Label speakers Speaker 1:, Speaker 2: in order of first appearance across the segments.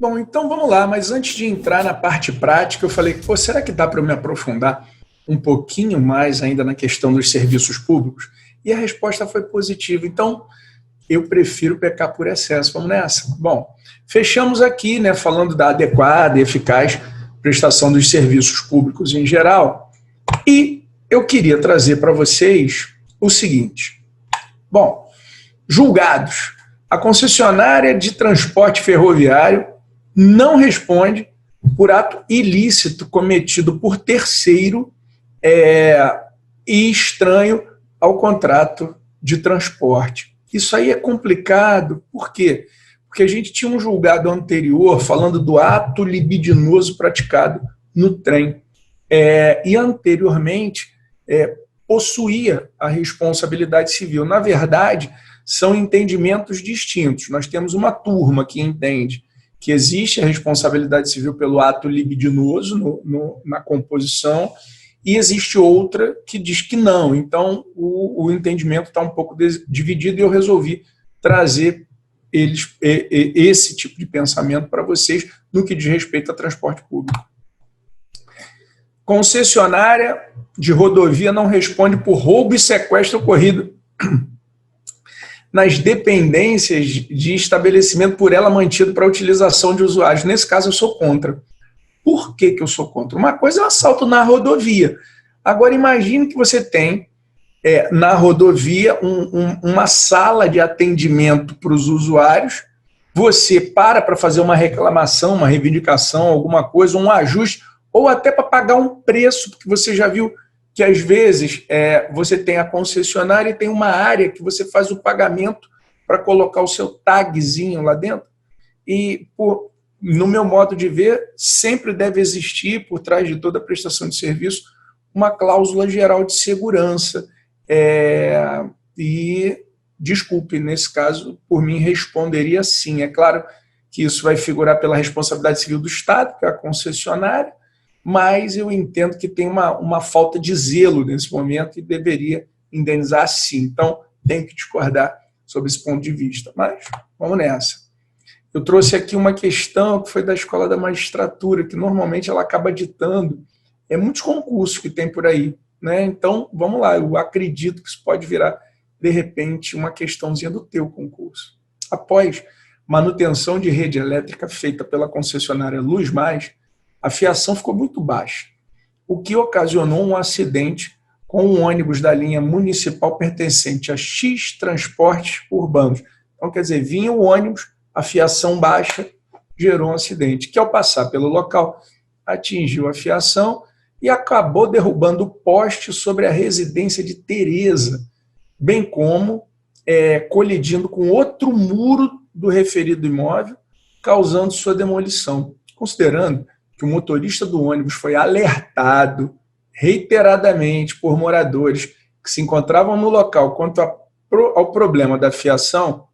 Speaker 1: Bom, então vamos lá, mas antes de entrar na parte prática, eu falei, pô, será que dá para eu me aprofundar um pouquinho mais ainda na questão dos serviços públicos? E a resposta foi positiva. Então, eu prefiro pecar por excesso. Vamos nessa? Bom, fechamos aqui, né, falando da adequada e eficaz prestação dos serviços públicos em geral. E eu queria trazer para vocês o seguinte. Bom, julgados. A concessionária de transporte ferroviário não responde por ato ilícito cometido por terceiro e estranho ao contrato de transporte. Isso aí é complicado, por quê? Porque a gente tinha um julgado anterior falando do ato libidinoso praticado no trem. E anteriormente possuía a responsabilidade civil. Na verdade, são entendimentos distintos. Nós temos uma turma que entende que existe a responsabilidade civil pelo ato libidinoso na composição, e existe outra que diz que não. Então, o entendimento está um pouco dividido e eu resolvi trazer esse tipo de pensamento para vocês no que diz respeito a transporte público. Concessionária de rodovia não responde por roubo e sequestro ocorrido nas dependências de estabelecimento por ela mantido para utilização de usuários. Nesse caso, eu sou contra. Por que eu sou contra? Uma coisa é o assalto na rodovia. Agora, imagine que você tem na rodovia uma sala de atendimento para os usuários, você para fazer uma reclamação, uma reivindicação, alguma coisa, um ajuste, ou até para pagar um preço, porque você já viu que às vezes você tem a concessionária e tem uma área que você faz o pagamento para colocar o seu tagzinho lá dentro. E, no meu modo de ver, sempre deve existir, por trás de toda a prestação de serviço, uma cláusula geral de segurança. E, desculpe, nesse caso, por mim, responderia sim. É claro que isso vai figurar pela responsabilidade civil do Estado, que é a concessionária, mas eu entendo que tem uma falta de zelo nesse momento e deveria indenizar sim. Então, tenho que discordar sobre esse ponto de vista. Mas vamos nessa. Eu trouxe aqui uma questão que foi da Escola da Magistratura, que normalmente ela acaba ditando muitos concursos que tem por aí, né? Então, vamos lá, eu acredito que isso pode virar, de repente, uma questãozinha do teu concurso. Após manutenção de rede elétrica feita pela concessionária Luz Mais, a fiação ficou muito baixa, o que ocasionou um acidente com um ônibus da linha municipal pertencente a X Transportes Urbanos. Então, quer dizer, vinha o ônibus, a fiação baixa, gerou um acidente, que ao passar pelo local, atingiu a fiação e acabou derrubando o poste sobre a residência de Tereza, bem como colidindo com outro muro do referido imóvel, causando sua demolição. Considerando que o motorista do ônibus foi alertado reiteradamente por moradores que se encontravam no local quanto ao problema da fiação,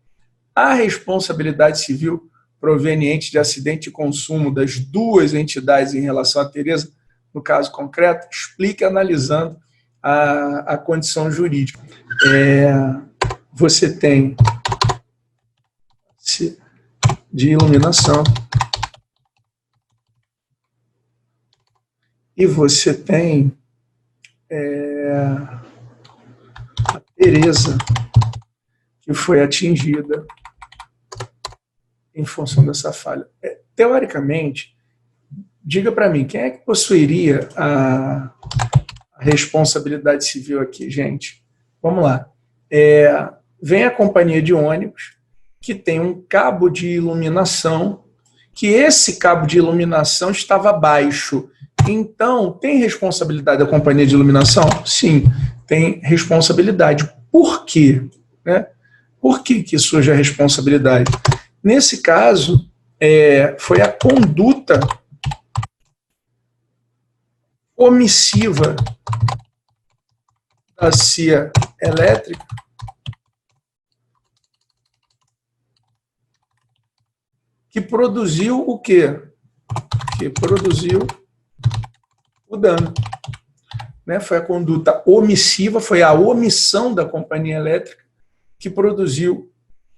Speaker 1: a responsabilidade civil proveniente de acidente de consumo das duas entidades em relação a Tereza, no caso concreto, explica analisando a condição jurídica. Você tem de iluminação e você tem a Tereza, que foi atingida em função dessa falha. Teoricamente, diga para mim, quem é que possuiria a responsabilidade civil aqui, gente? Vamos lá. Vem a companhia de ônibus, que tem um cabo de iluminação, que esse cabo de iluminação estava baixo. Então, tem responsabilidade da companhia de iluminação? Sim, tem responsabilidade. Por quê? Por que surge a responsabilidade? Nesse caso, foi a conduta omissiva da CIA elétrica que produziu o quê? Que produziu o dano. Foi a conduta omissiva, foi a omissão da companhia elétrica que produziu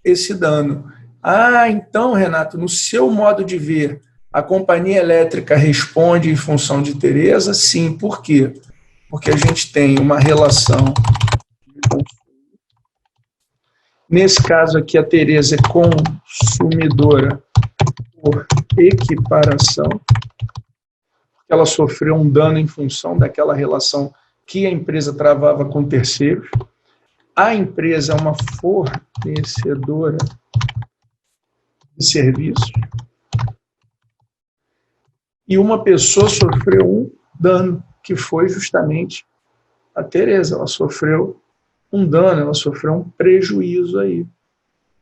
Speaker 1: esse dano. Ah, então, Renato, no seu modo de ver, a companhia elétrica responde em função de Teresa? Sim. Por quê? Porque a gente tem uma relação. Nesse caso aqui, a Teresa é consumidora por equiparação. Ela sofreu um dano em função daquela relação que a empresa travava com terceiros. A empresa é uma fornecedora de serviços e uma pessoa sofreu um dano, que foi justamente a Teresa. Ela sofreu um dano, ela sofreu um prejuízo aí.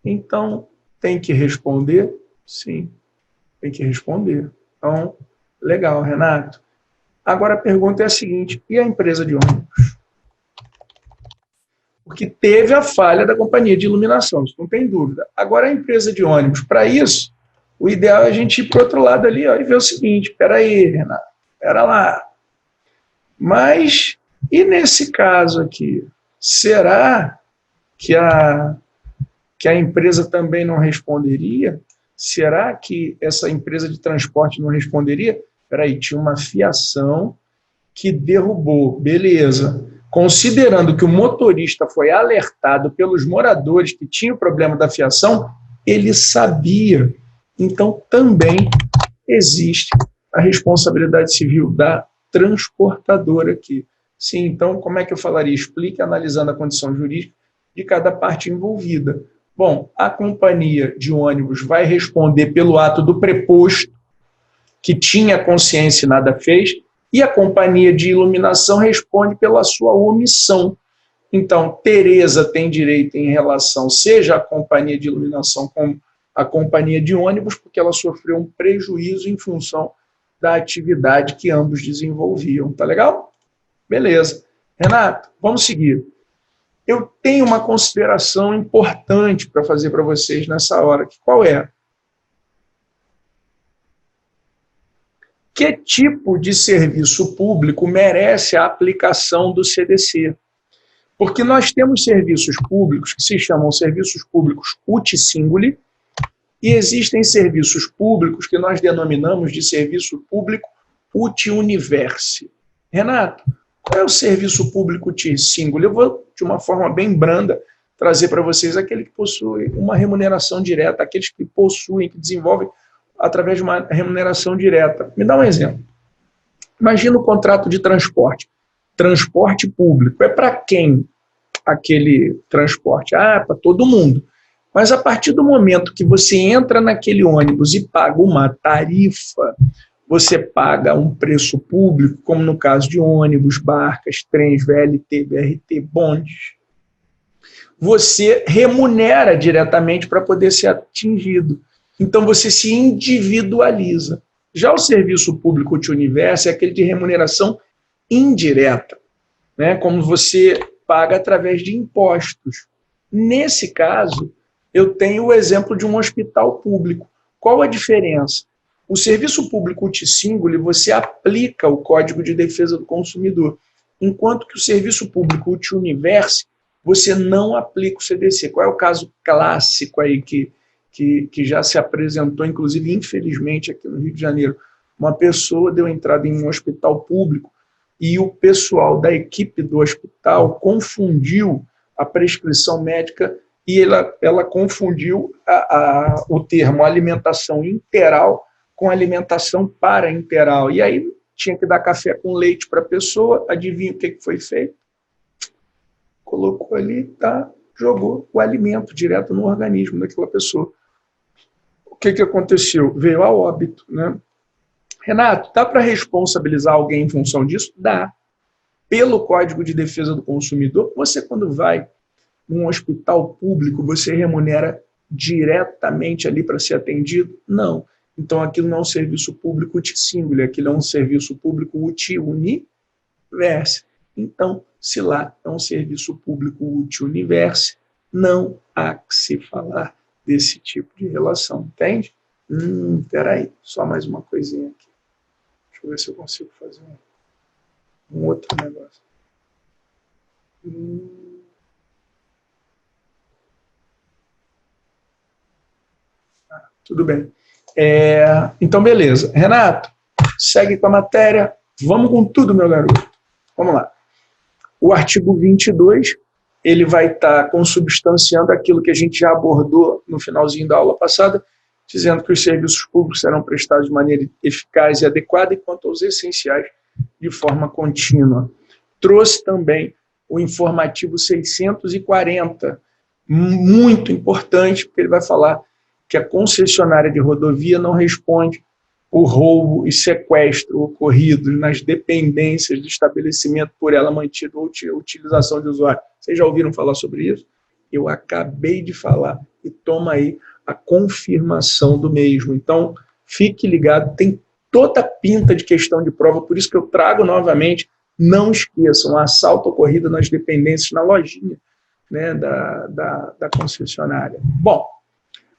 Speaker 1: Então, tem que responder? Sim, tem que responder. Então, legal, Renato. Agora a pergunta é a seguinte: e a empresa de ônibus? Porque teve a falha da companhia de iluminação, isso não tem dúvida. Agora a empresa de ônibus, para isso, o ideal é a gente ir para o outro lado ali, ó, e ver o seguinte: espera aí, Renato, espera lá. Mas, e nesse caso aqui, será que a empresa também não responderia? Será que essa empresa de transporte não responderia? Espera aí, tinha uma fiação que derrubou, beleza. Considerando que o motorista foi alertado pelos moradores que tinha o problema da fiação, ele sabia. Então, também existe a responsabilidade civil da transportadora aqui. Sim, então, como é que eu falaria? Explique analisando a condição jurídica de cada parte envolvida. Bom, a companhia de ônibus vai responder pelo ato do preposto, que tinha consciência e nada fez, e a companhia de iluminação responde pela sua omissão. Então, Teresa tem direito em relação, seja a companhia de iluminação como a companhia de ônibus, porque ela sofreu um prejuízo em função da atividade que ambos desenvolviam. Tá legal? Beleza. Renato, vamos seguir. Eu tenho uma consideração importante para fazer para vocês nessa hora. Qual é? Que tipo de serviço público merece a aplicação do CDC? Porque nós temos serviços públicos que se chamam serviços públicos uti singuli e existem serviços públicos que nós denominamos de serviço público uti universi. Renato, qual é o serviço público uti singuli? Eu vou, de uma forma bem branda, trazer para vocês aquele que possui uma remuneração direta, aqueles que possuem, que desenvolvem através de uma remuneração direta. Me dá um exemplo. Imagina o contrato de transporte. Transporte público. É para quem aquele transporte? Ah, para todo mundo. Mas a partir do momento que você entra naquele ônibus e paga uma tarifa, você paga um preço público, como no caso de ônibus, barcas, trens, VLT, BRT, bondes. Você remunera diretamente para poder ser atingido. Então você se individualiza. Já o serviço público de universo é aquele de remuneração indireta, né? Como você paga através de impostos. Nesse caso, eu tenho o exemplo de um hospital público. Qual a diferença? O serviço público uti singuli, você aplica o Código de Defesa do Consumidor, enquanto que o serviço público uti universi, você não aplica o CDC. Qual é o caso clássico aí que já se apresentou, inclusive, infelizmente, aqui no Rio de Janeiro? Uma pessoa deu entrada em um hospital público e o pessoal da equipe do hospital confundiu a prescrição médica e ela confundiu o termo alimentação interal com alimentação parainteral. E aí tinha que dar café com leite para a pessoa, adivinha o que foi feito? Colocou ali, tá, jogou o alimento direto no organismo daquela pessoa. O que aconteceu? Veio a óbito, né? Renato, dá para responsabilizar alguém em função disso? Dá. Pelo Código de Defesa do Consumidor, você, quando vai num hospital público, você remunera diretamente ali para ser atendido? Não. Então, aquilo não é um serviço público uti singuli, aquilo é um serviço público uti universi. Então, se lá é um serviço público uti universi, não há que se falar desse tipo de relação, entende? Peraí, só mais uma coisinha aqui. Deixa eu ver se eu consigo fazer um outro negócio. Tudo bem. Então, beleza. Renato, segue com a matéria. Vamos com tudo, meu garoto. Vamos lá. O artigo 22, ele vai estar consubstanciando aquilo que a gente já abordou no finalzinho da aula passada, dizendo que os serviços públicos serão prestados de maneira eficaz e adequada, e quanto aos essenciais, de forma contínua. Trouxe também o informativo 640, muito importante, porque ele vai falar que a concessionária de rodovia não responde por roubo e sequestro ocorridos nas dependências do estabelecimento por ela mantido ou utilização de usuário. Vocês já ouviram falar sobre isso? Eu acabei de falar, e toma aí a confirmação do mesmo. Então, fique ligado, tem toda a pinta de questão de prova, por isso que eu trago novamente, não esqueçam, um assalto ocorrido nas dependências, na lojinha, né, da concessionária. Bom,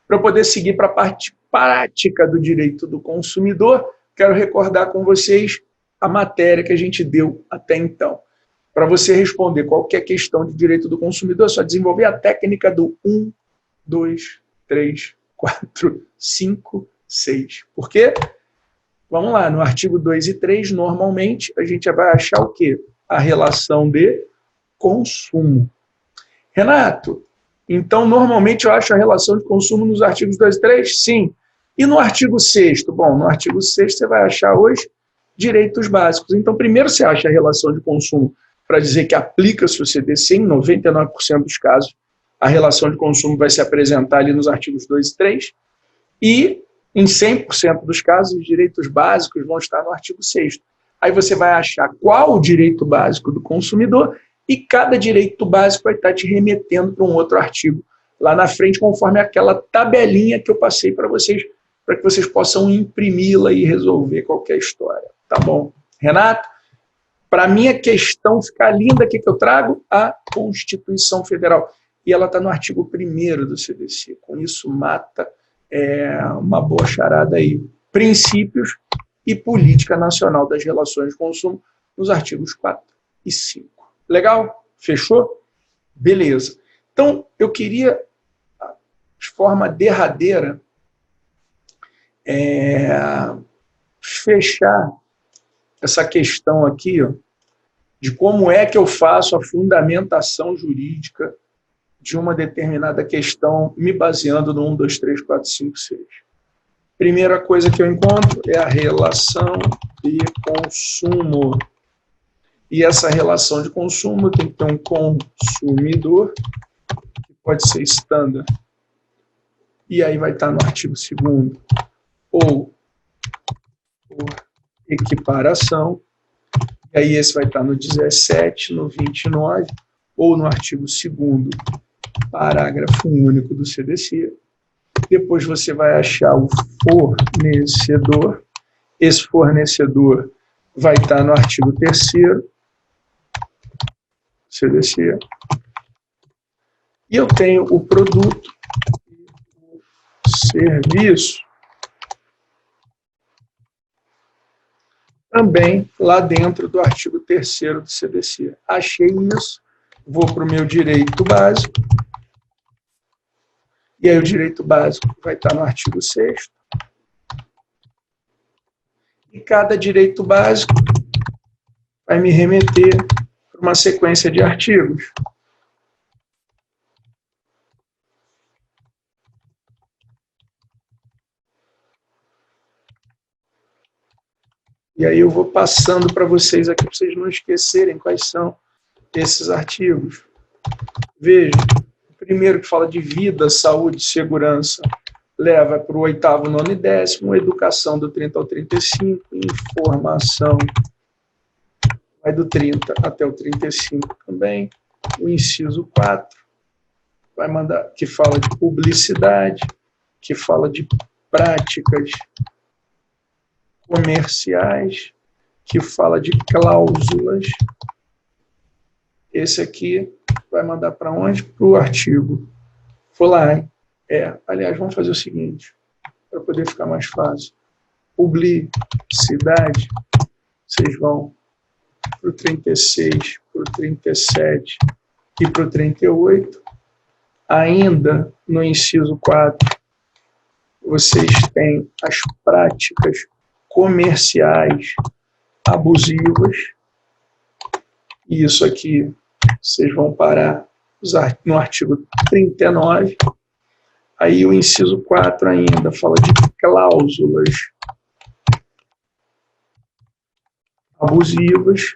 Speaker 1: para eu poder seguir para a parte prática do direito do consumidor, quero recordar com vocês a matéria que a gente deu até então. Para você responder qualquer questão de direito do consumidor, é só desenvolver a técnica do 1, 2, 3, 4, 5, 6. Por quê? Vamos lá, no artigo 2 e 3, normalmente, a gente vai achar o quê? A relação de consumo. Renato, então, normalmente eu acho a relação de consumo nos artigos 2 e 3? Sim. E no artigo 6º? Bom, no artigo 6º você vai achar os direitos básicos. Então, primeiro você acha a relação de consumo para dizer que aplica-se o CDC, em 99% dos casos, a relação de consumo vai se apresentar ali nos artigos 2 e 3, e em 100% dos casos, os direitos básicos vão estar no artigo 6º. Aí você vai achar qual o direito básico do consumidor, e cada direito básico vai estar te remetendo para um outro artigo lá na frente, conforme aquela tabelinha que eu passei para vocês que vocês possam imprimi-la e resolver qualquer história. Tá bom? Renato, para a minha questão ficar linda, o que eu trago? A Constituição Federal. E ela está no artigo 1º do CDC. Com isso, mata uma boa charada aí. Princípios e política nacional das relações de consumo, nos artigos 4 e 5. Legal? Fechou? Beleza. Então, eu queria, de forma derradeira, fechar essa questão aqui, ó, de como é que eu faço a fundamentação jurídica de uma determinada questão, me baseando no 1, 2, 3, 4, 5, 6. Primeira coisa que eu encontro é a relação de consumo. E essa relação de consumo tem que ter um consumidor, que pode ser standard, e aí vai estar no artigo 2º, ou por equiparação, e aí esse vai estar no 17, no 29, ou no artigo 2º, parágrafo único do CDC. Depois você vai achar o fornecedor, esse fornecedor vai estar no artigo 3º, CDC, e eu tenho o produto e o serviço também lá dentro do artigo 3º do CDC. Achei isso, vou para o meu direito básico, e aí o direito básico vai estar no artigo 6º, e cada direito básico vai me remeter para uma sequência de artigos. E aí eu vou passando para vocês aqui, para vocês não esquecerem quais são esses artigos. Veja, o primeiro que fala de vida, saúde e segurança, leva para o 8º, 9º e 10º, educação do 30 ao 35, informação vai do 30 até o 35 também, o inciso 4 vai mandar, que fala de publicidade, que fala de práticas comerciais, que fala de cláusulas. Esse aqui vai mandar para onde? Para o artigo. Vou lá, hein? Aliás, vamos fazer o seguinte, para poder ficar mais fácil. Publicidade, vocês vão para o 36, para o 37 e para o 38. Ainda no inciso 4, vocês têm as práticas comerciais abusivas, e isso aqui vocês vão parar no artigo 39. Aí o inciso 4 ainda fala de cláusulas abusivas.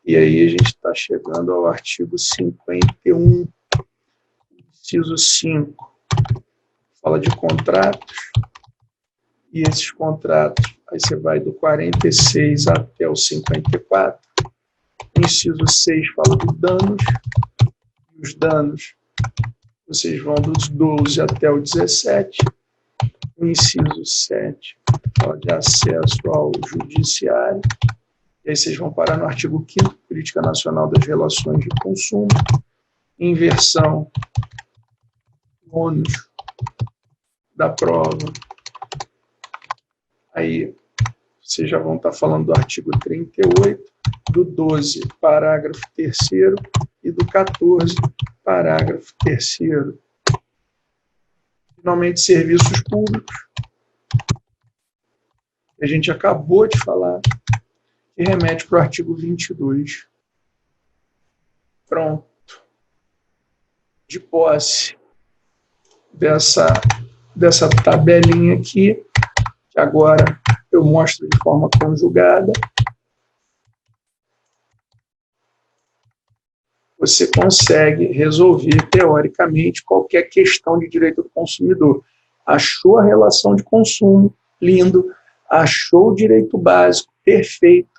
Speaker 1: E aí a gente está chegando ao artigo 51, inciso 5. Fala de contratos. E esses contratos, aí você vai do 46 até o 54. O inciso 6 fala de danos. E os danos, vocês vão dos 12 até o 17. O inciso 7 fala de acesso ao judiciário. E aí vocês vão parar no artigo 5º, Política Nacional das Relações de Consumo. Inversão, ônus da prova. Aí vocês já vão estar falando do artigo 38, do 12, parágrafo 3º, e do 14, parágrafo 3º. Finalmente, serviços públicos. A gente acabou de falar, que remete para o artigo 22. Pronto. De posse dessa tabelinha aqui, que agora eu mostro de forma conjugada, você consegue resolver, teoricamente, qualquer questão de direito do consumidor. Achou a relação de consumo, lindo. Achou o direito básico, perfeito.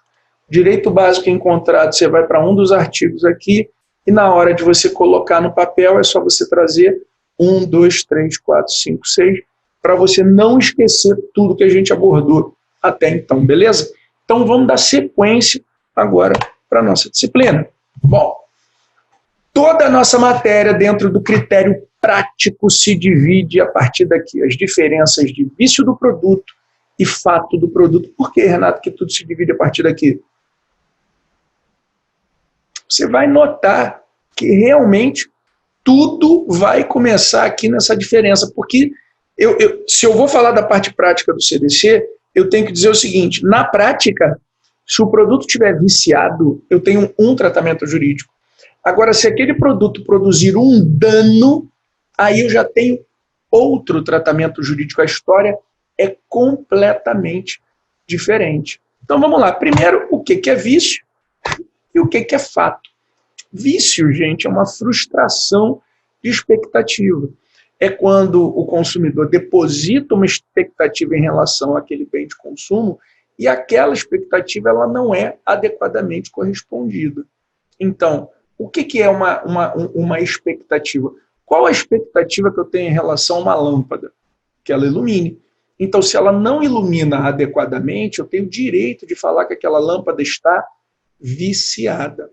Speaker 1: Direito básico encontrado, você vai para um dos artigos aqui, e na hora de você colocar no papel, é só você trazer 1, 2, 3, 4, 5, 6, para você não esquecer tudo que a gente abordou até então, beleza? Então vamos dar sequência agora para a nossa disciplina. Bom, toda a nossa matéria dentro do critério prático se divide a partir daqui. As diferenças de vício do produto e fato do produto. Por que, Renato, que tudo se divide a partir daqui? Você vai notar que realmente tudo vai começar aqui nessa diferença, porque se eu vou falar da parte prática do CDC, eu tenho que dizer o seguinte: na prática, se o produto estiver viciado, eu tenho um tratamento jurídico. Agora, se aquele produto produzir um dano, aí eu já tenho outro tratamento jurídico. A história é completamente diferente. Então vamos lá. Primeiro, o que é vício e o que é fato. Vício, gente, é uma frustração de expectativa. É quando o consumidor deposita uma expectativa em relação àquele bem de consumo e aquela expectativa ela não é adequadamente correspondida. Então, o que é uma expectativa? Qual a expectativa que eu tenho em relação a uma lâmpada? Que ela ilumine. Então, se ela não ilumina adequadamente, eu tenho o direito de falar que aquela lâmpada está viciada.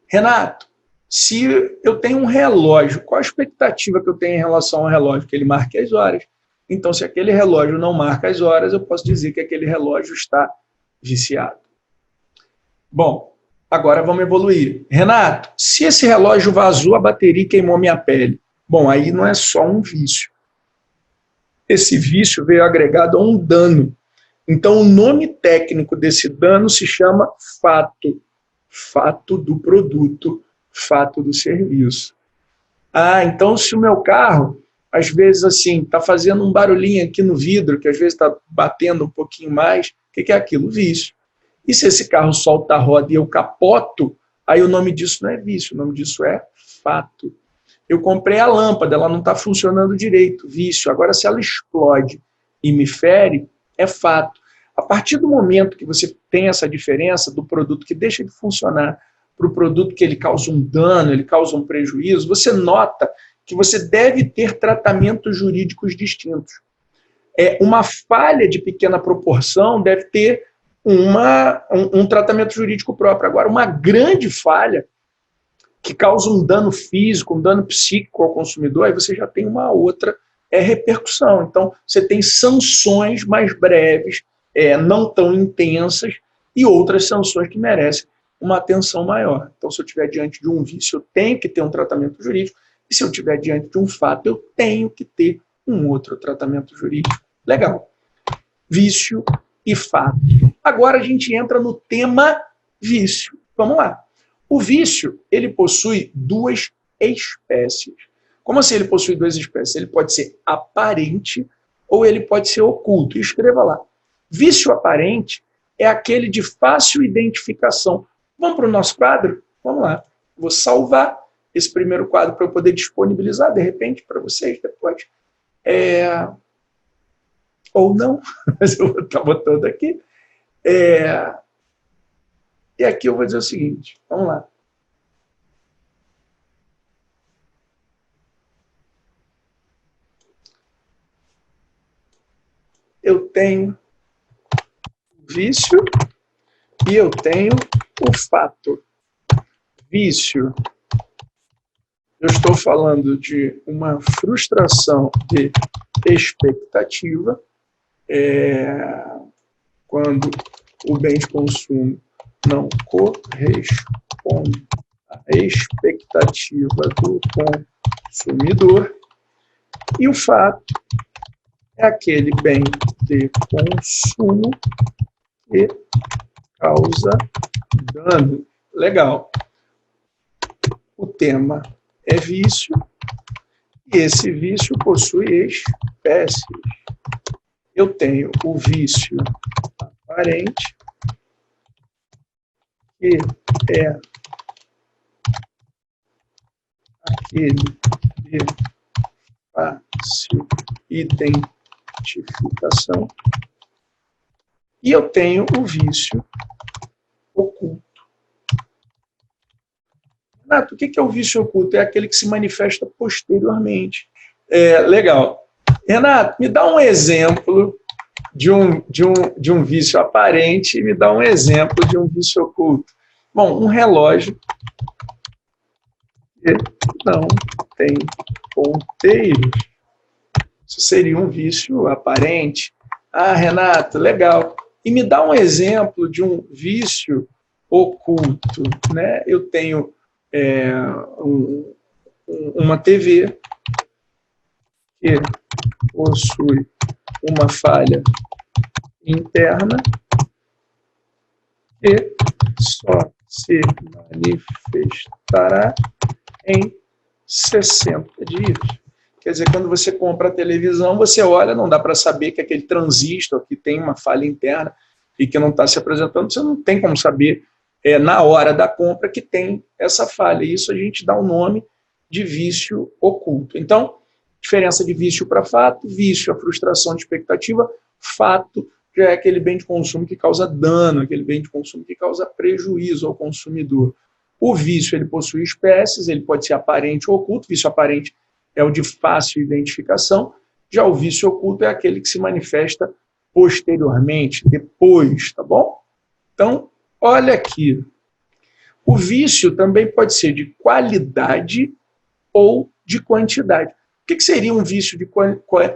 Speaker 1: Renato, se eu tenho um relógio, qual a expectativa que eu tenho em relação ao relógio? Que ele marque as horas. Então, se aquele relógio não marca as horas, eu posso dizer que aquele relógio está viciado. Bom, agora vamos evoluir. Renato, se esse relógio vazou a bateria e queimou minha pele, bom, aí não é só um vício. Esse vício veio agregado a um dano. Então, o nome técnico desse dano se chama fato. Fato do produto, fato do serviço. Ah, então se o meu carro, às vezes assim, está fazendo um barulhinho aqui no vidro, que às vezes está batendo um pouquinho mais, o que é aquilo? Vício. E se esse carro solta a roda e eu capoto, aí o nome disso não é vício, o nome disso é fato. Eu comprei a lâmpada, ela não está funcionando direito, vício. Agora, se ela explode e me fere, é fato. A partir do momento que você tem essa diferença do produto que deixa de funcionar para o produto que ele causa um dano, ele causa um prejuízo, você nota que você deve ter tratamentos jurídicos distintos. Uma falha de pequena proporção deve ter um tratamento jurídico próprio. Agora, uma grande falha que causa um dano físico, um dano psíquico ao consumidor, aí você já tem uma outra repercussão. Então, você tem sanções mais breves, não tão intensas, e outras sanções que merecem uma atenção maior. Então, se eu estiver diante de um vício, eu tenho que ter um tratamento jurídico, e se eu estiver diante de um fato, eu tenho que ter um outro tratamento jurídico. Legal. Vício e fato. Agora a gente entra no tema vício. Vamos lá. O vício, ele possui duas espécies. Como assim ele possui duas espécies? Ele pode ser aparente ou ele pode ser oculto. Escreva lá. Vício aparente é aquele de fácil identificação. Vamos para o nosso quadro? Vamos lá. Vou salvar esse primeiro quadro para eu poder disponibilizar, de repente, para vocês depois. Ou não, mas eu vou estar botando aqui. E aqui eu vou dizer o seguinte, vamos lá. Eu tenho vício e eu tenho o fato. Vício, eu estou falando de uma frustração de expectativa, quando o bem de consumo não corresponde à expectativa do consumidor, e o fato é aquele bem de consumo que causa dano. Legal. O tema é vício, e esse vício possui espécies. Eu tenho o vício aparente, que é aquele de fácil identificação, e eu tenho o vício oculto. Renato, o que é o vício oculto? É aquele que se manifesta posteriormente. Legal. Renato, me dá um exemplo de um vício aparente e me dá um exemplo de um vício oculto. Bom, um relógio que não tem ponteiros. Isso seria um vício aparente. Ah, Renato, legal. E me dá um exemplo de um vício oculto, né? Eu tenho uma TV que possui uma falha interna que só se manifestará em 60 dias. Quer dizer, quando você compra a televisão, você olha, não dá para saber que aquele transistor que tem uma falha interna e que não está se apresentando, você não tem como saber na hora da compra que tem essa falha. Isso a gente dá o nome de vício oculto. Então, diferença de vício para fato: vício, a frustração de expectativa; fato já é aquele bem de consumo que causa dano, aquele bem de consumo que causa prejuízo ao consumidor. O vício, ele possui espécies, ele pode ser aparente ou oculto. Vício aparente é o de fácil identificação, já o vício oculto é aquele que se manifesta posteriormente, depois, tá bom? Então, olha aqui. O vício também pode ser de qualidade ou de quantidade. O que seria um vício de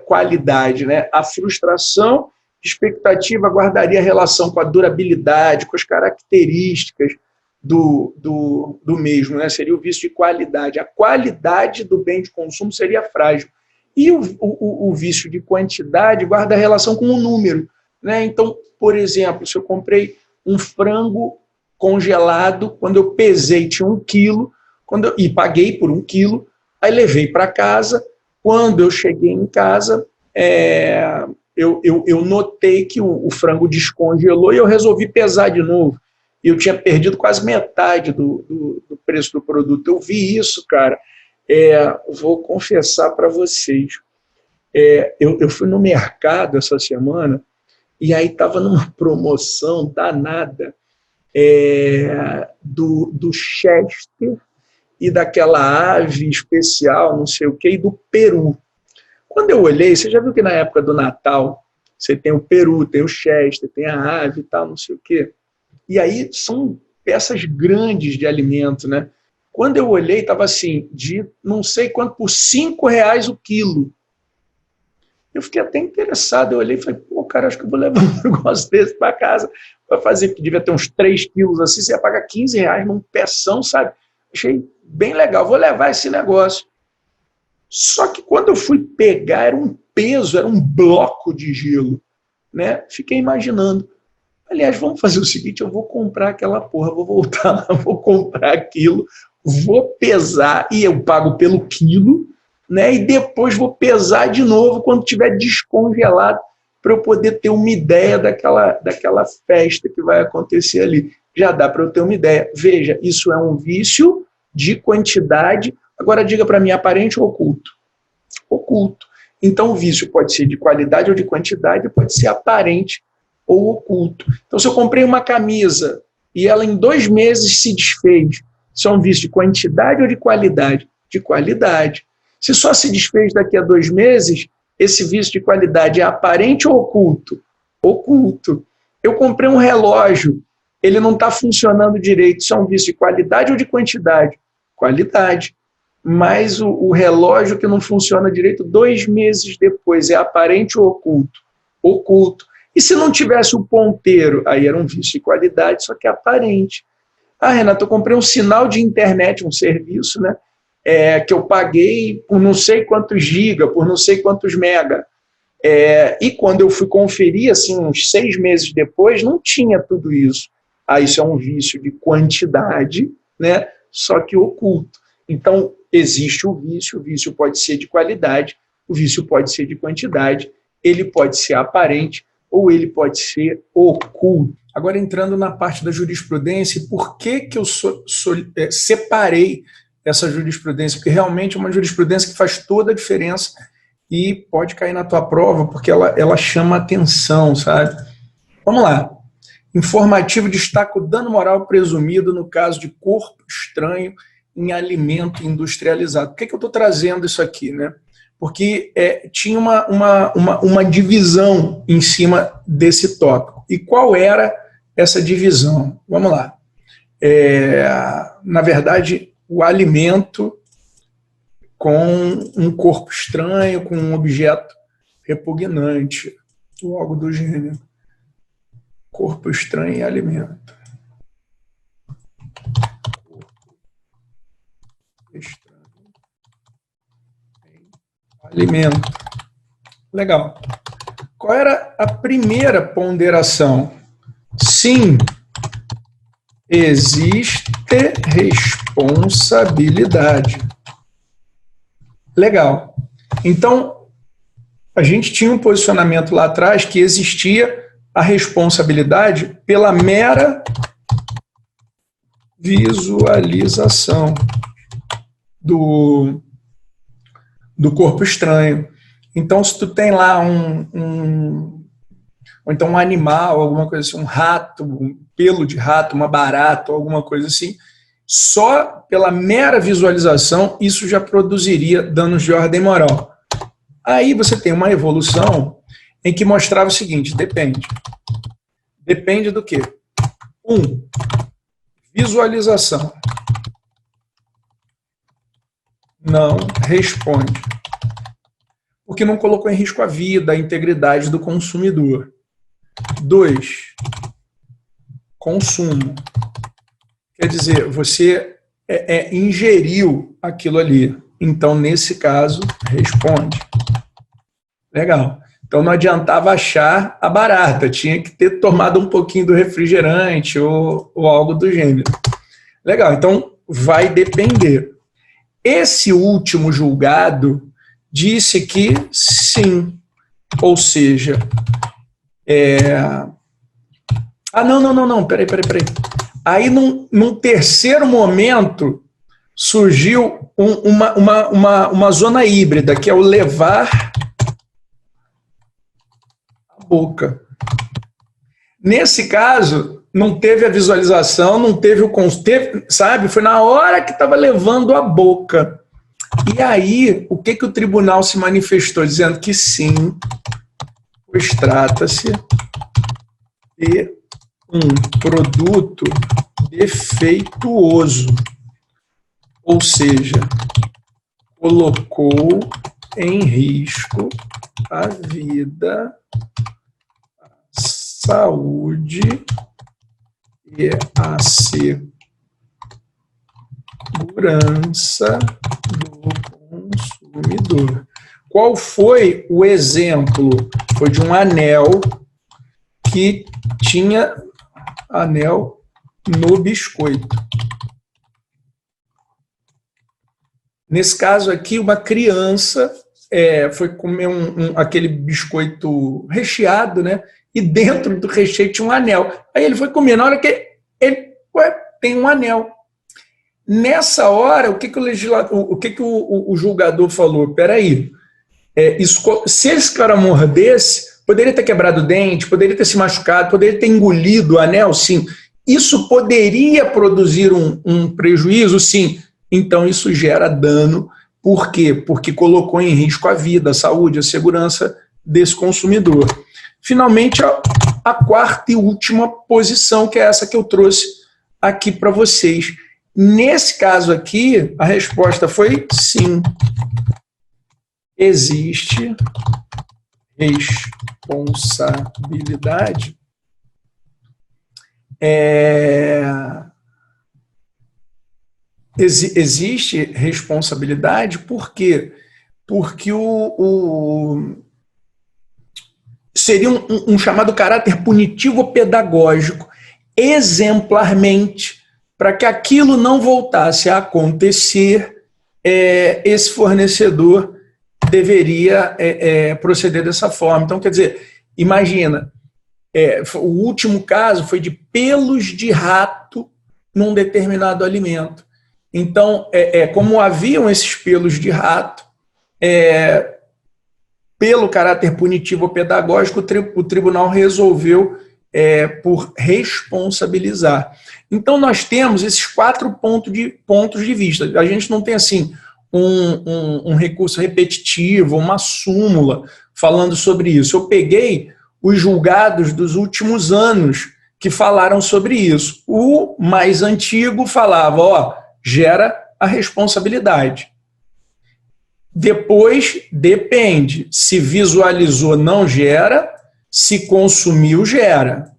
Speaker 1: qualidade, né? A frustração de expectativa guardaria relação com a durabilidade, com as características do mesmo, né? Seria o vício de qualidade. A qualidade do bem de consumo seria frágil. E o vício de quantidade guarda relação com o número, né? Então, por exemplo, se eu comprei um frango congelado, quando eu pesei tinha 1 quilo, e paguei por 1 quilo, aí levei para casa. Quando eu cheguei em casa, eu notei que o frango descongelou e eu resolvi pesar de novo. E eu tinha perdido quase metade do preço do produto. Eu vi isso, cara. Vou confessar para vocês. Eu fui no mercado essa semana e aí estava numa promoção danada do Chester e daquela ave especial, não sei o quê, e do peru. Quando eu olhei, você já viu que na época do Natal você tem o peru, tem o Chester, tem a ave e tal, não sei o quê. E aí são peças grandes de alimento, né? Quando eu olhei, estava assim, de não sei quanto, por R$5 o quilo. Eu fiquei até interessado, eu olhei e falei, pô, cara, acho que eu vou levar um negócio desse para casa, vai fazer, que devia ter uns 3 quilos assim, você ia pagar R$ 15 num peção, sabe? Achei bem legal, vou levar esse negócio. Só que quando eu fui pegar, era um peso, era um bloco de gelo, né? Fiquei imaginando. Aliás, vamos fazer o seguinte, eu vou comprar aquela porra, vou voltar lá, vou comprar aquilo, vou pesar, e eu pago pelo quilo, né? E depois vou pesar de novo quando tiver descongelado, para eu poder ter uma ideia daquela festa que vai acontecer ali. Já dá para eu ter uma ideia. Veja, isso é um vício de quantidade. Agora diga para mim, aparente ou oculto? Oculto. Então o vício pode ser de qualidade ou de quantidade, pode ser aparente ou oculto. Então se eu comprei uma camisa e ela em 2 meses se desfez, isso é um vício de quantidade ou de qualidade? De qualidade. Se só se desfez daqui a 2 meses, esse vício de qualidade é aparente ou oculto? Oculto. Eu comprei um relógio, ele não está funcionando direito, isso é um vício de qualidade ou de quantidade? Qualidade. Mas o relógio que não funciona direito 2 meses depois, é aparente ou oculto? Oculto. E se não tivesse o ponteiro? Aí era um vício de qualidade, só que aparente. Ah, Renato, eu comprei um sinal de internet, um serviço, né? Que eu paguei por não sei quantos giga, por não sei quantos mega. E quando eu fui conferir, assim, uns 6 meses depois, não tinha tudo isso. Isso é um vício de quantidade, né? Só que oculto. Então, existe o vício pode ser de qualidade, o vício pode ser de quantidade, ele pode ser aparente ou ele pode ser oculto. Agora, entrando na parte da jurisprudência, por que eu separei essa jurisprudência? Porque realmente é uma jurisprudência que faz toda a diferença e pode cair na tua prova, porque ela chama atenção, sabe? Vamos lá. Informativo destaca o dano moral presumido no caso de corpo estranho em alimento industrializado. Por que eu estou trazendo isso aqui, né? Porque tinha uma divisão em cima desse tópico. E qual era essa divisão? Vamos lá. Na verdade, o alimento com um corpo estranho, com um objeto repugnante, ou algo do gênero. Corpo estranho e alimento. Estranho. Alimento. Legal. Qual era a primeira ponderação? Sim, existe responsabilidade. Legal. Então, a gente tinha um posicionamento lá atrás que existia a responsabilidade pela mera visualização do corpo estranho. Então, se tu tem lá ou então um animal, alguma coisa assim, um rato, um pelo de rato, uma barata, alguma coisa assim, só pela mera visualização, isso já produziria danos de ordem moral. Aí você tem uma evolução em que mostrava o seguinte, depende. Depende do quê? Visualização. Não responde. Porque não colocou em risco a vida, a integridade do consumidor. 2, consumo. Quer dizer, você ingeriu aquilo ali. Então, nesse caso, responde. Legal. Então, não adiantava achar a barata. Tinha que ter tomado um pouquinho do refrigerante ou algo do gênero. Legal. Então, vai depender. Esse último julgado disse que sim. Ou seja... Não. Peraí. Aí, num terceiro momento, surgiu uma zona híbrida, que é o levar a boca. Nesse caso, não teve a visualização, não teve sabe? Foi na hora que estava levando a boca. E aí, o que o tribunal se manifestou? Dizendo que sim, pois trata-se de um produto defeituoso, ou seja, colocou em risco a vida, a saúde e a segurança do consumidor. Qual foi o exemplo? Foi de um anel que tinha anel no biscoito. Nesse caso aqui, uma criança foi comer aquele biscoito recheado, né? E dentro do recheio tinha um anel. Aí ele foi comer. Na hora que ele tem um anel. Nessa hora, o que o julgador falou? Peraí, se esse cara mordesse, poderia ter quebrado o dente, poderia ter se machucado, poderia ter engolido o anel, sim. Isso poderia produzir um prejuízo, sim. Então, isso gera dano. Por quê? Porque colocou em risco a vida, a saúde, a segurança desse consumidor. Finalmente, a quarta e última posição, que é essa que eu trouxe aqui para vocês. Nesse caso aqui, a resposta foi sim. Existe responsabilidade. Existe responsabilidade, por quê? Porque seria um chamado caráter punitivo pedagógico, exemplarmente, para que aquilo não voltasse a acontecer, esse fornecedor deveria proceder dessa forma. Então, quer dizer, imagina, o último caso foi de pelos de rato num determinado alimento. Então, como haviam esses pelos de rato, pelo caráter punitivo pedagógico, o tribunal resolveu por responsabilizar. Então, nós temos esses 4 pontos de vista. A gente não tem, assim, um recurso repetitivo, uma súmula falando sobre isso. Eu peguei os julgados dos últimos anos que falaram sobre isso. O mais antigo falava, gera a responsabilidade. Depois, depende. Se visualizou, não gera. Se consumiu, gera.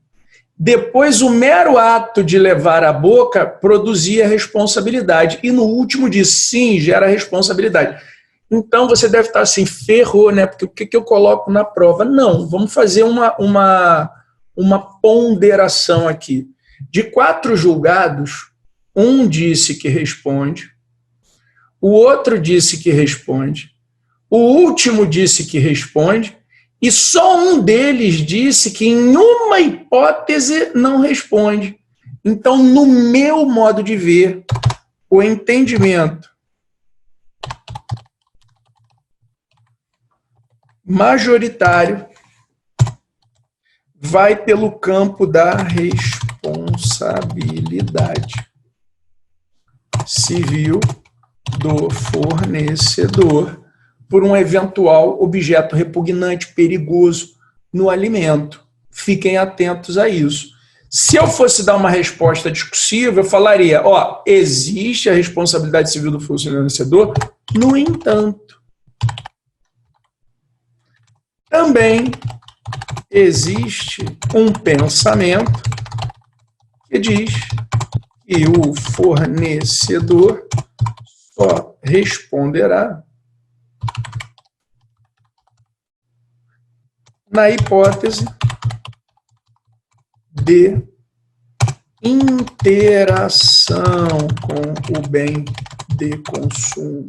Speaker 1: Depois, o mero ato de levar à boca produzia responsabilidade. E no último diz, sim, gera responsabilidade. Então, você deve estar assim, ferrou, né? Porque o que eu coloco na prova? Não, vamos fazer uma ponderação aqui. De 4 julgados, um disse que responde, o outro disse que responde, o último disse que responde, e só um deles disse que em uma hipótese não responde. Então, no meu modo de ver, o entendimento majoritário vai pelo campo da responsabilidade civil do fornecedor por um eventual objeto repugnante, perigoso no alimento. Fiquem atentos a isso. Se eu fosse dar uma resposta discursiva, eu falaria, existe a responsabilidade civil do fornecedor, no entanto, também existe um pensamento que diz que o fornecedor só responderá na hipótese de interação com o bem de consumo.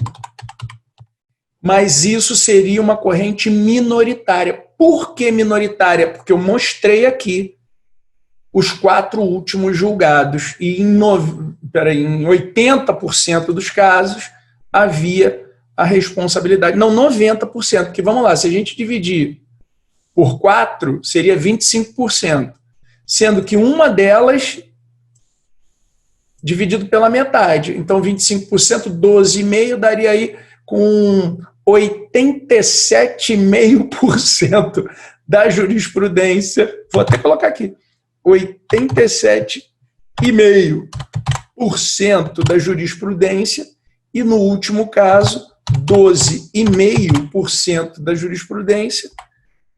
Speaker 1: Mas isso seria uma corrente minoritária. Por que minoritária? Porque eu mostrei aqui os 4 últimos julgados e em 80% dos casos havia a responsabilidade. Não, 90%, porque vamos lá, se a gente dividir por 4, seria 25%, sendo que uma delas dividido pela metade. Então, 25%, 12,5% daria aí com 87,5% da jurisprudência. Vou até colocar aqui. 87,5% da jurisprudência e, no último caso, 12,5% da jurisprudência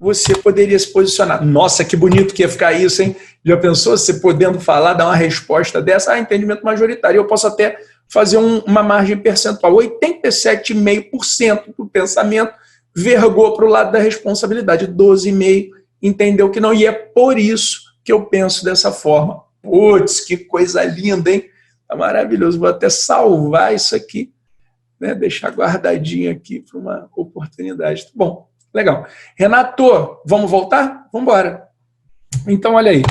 Speaker 1: você poderia se posicionar. Nossa, que bonito que ia ficar isso, hein? Já pensou você podendo falar, dar uma resposta dessa? Entendimento majoritário. Eu posso até fazer uma margem percentual. 87,5% do pensamento vergou para o lado da responsabilidade. 12,5% entendeu que não. E é por isso que eu penso dessa forma. Putz, que coisa linda, hein? Tá maravilhoso. Vou até salvar isso aqui, né? Deixar guardadinho aqui para uma oportunidade. Bom, legal. Renato, vamos voltar? Vamos embora. Então, olha aí.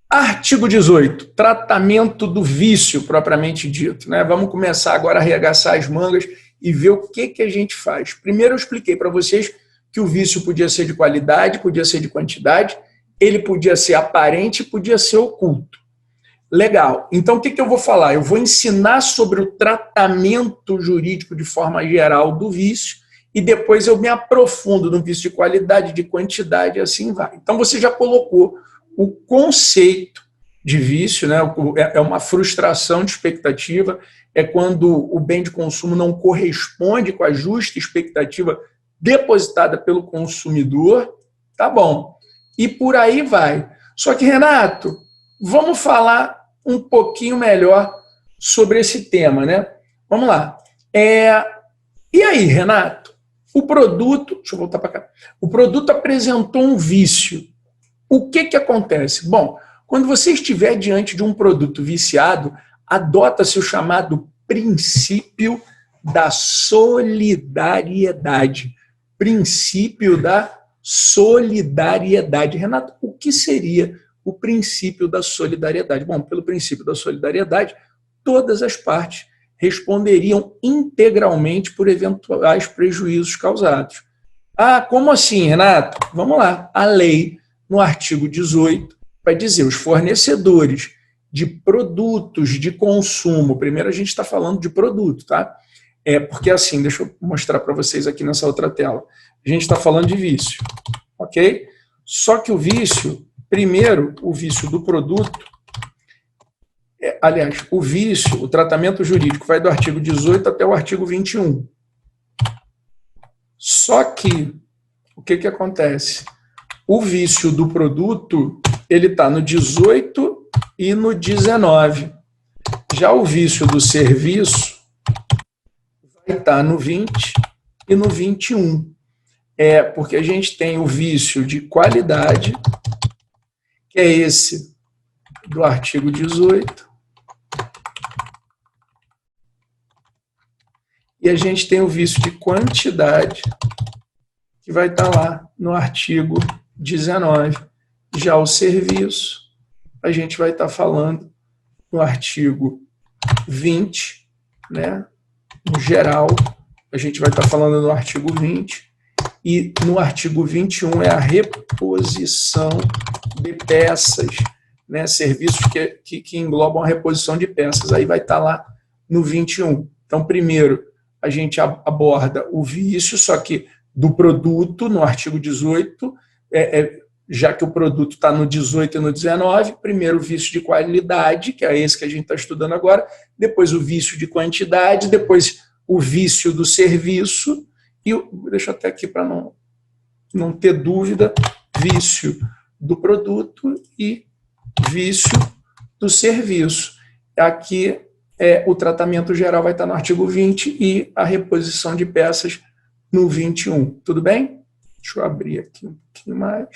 Speaker 1: Artigo 18, tratamento do vício, propriamente dito, né? Vamos começar agora a arregaçar as mangas e ver o que a gente faz. Primeiro eu expliquei para vocês que o vício podia ser de qualidade, podia ser de quantidade, ele podia ser aparente, podia ser oculto. Legal. Então o que eu vou falar? Eu vou ensinar sobre o tratamento jurídico de forma geral do vício e depois eu me aprofundo no vício de qualidade, de quantidade e assim vai. Então você já colocou o conceito de vício, né? É uma frustração de expectativa, é quando o bem de consumo não corresponde com a justa expectativa depositada pelo consumidor, tá bom. E por aí vai. Só que, Renato, vamos falar um pouquinho melhor sobre esse tema, né? Vamos lá. E aí, Renato, o produto, deixa eu voltar para cá, o produto apresentou um vício. O que acontece? Bom, quando você estiver diante de um produto viciado, adota-se o chamado princípio da solidariedade. Princípio da solidariedade. Renato, o que seria o princípio da solidariedade? Bom, pelo princípio da solidariedade, todas as partes responderiam integralmente por eventuais prejuízos causados. Ah, como assim, Renato? Vamos lá. A lei, no artigo 18, vai dizer os fornecedores de produtos de consumo. Primeiro a gente está falando de produto, tá? Porque assim, deixa eu mostrar para vocês aqui nessa outra tela. A gente está falando de vício, ok? Só que o vício, primeiro, o vício do produto, aliás, o vício, o tratamento jurídico vai do artigo 18 até o artigo 21. Só que, o que acontece? O vício do produto, ele está no 18 e no 19. Já o vício do serviço vai estar no 20 e no 21. Porque a gente tem o vício de qualidade, que é esse do artigo 18. E a gente tem o vício de quantidade, que vai estar lá no artigo 19. Já o serviço, a gente vai estar falando no artigo 20, né? No geral, a gente vai estar falando no artigo 20, e no artigo 21 é a reposição de peças, né? Serviços que englobam a reposição de peças, aí vai estar lá no 21. Então, primeiro, a gente aborda o vício, só que do produto, no artigo 18, já que o produto está no 18 e no 19, primeiro o vício de qualidade, que é esse que a gente está estudando agora, depois o vício de quantidade, depois o vício do serviço, e deixa eu até aqui para não ter dúvida, vício do produto e vício do serviço. Aqui o tratamento geral vai estar no artigo 20 e a reposição de peças no 21. Tudo bem? Deixa eu abrir aqui um pouquinho mais.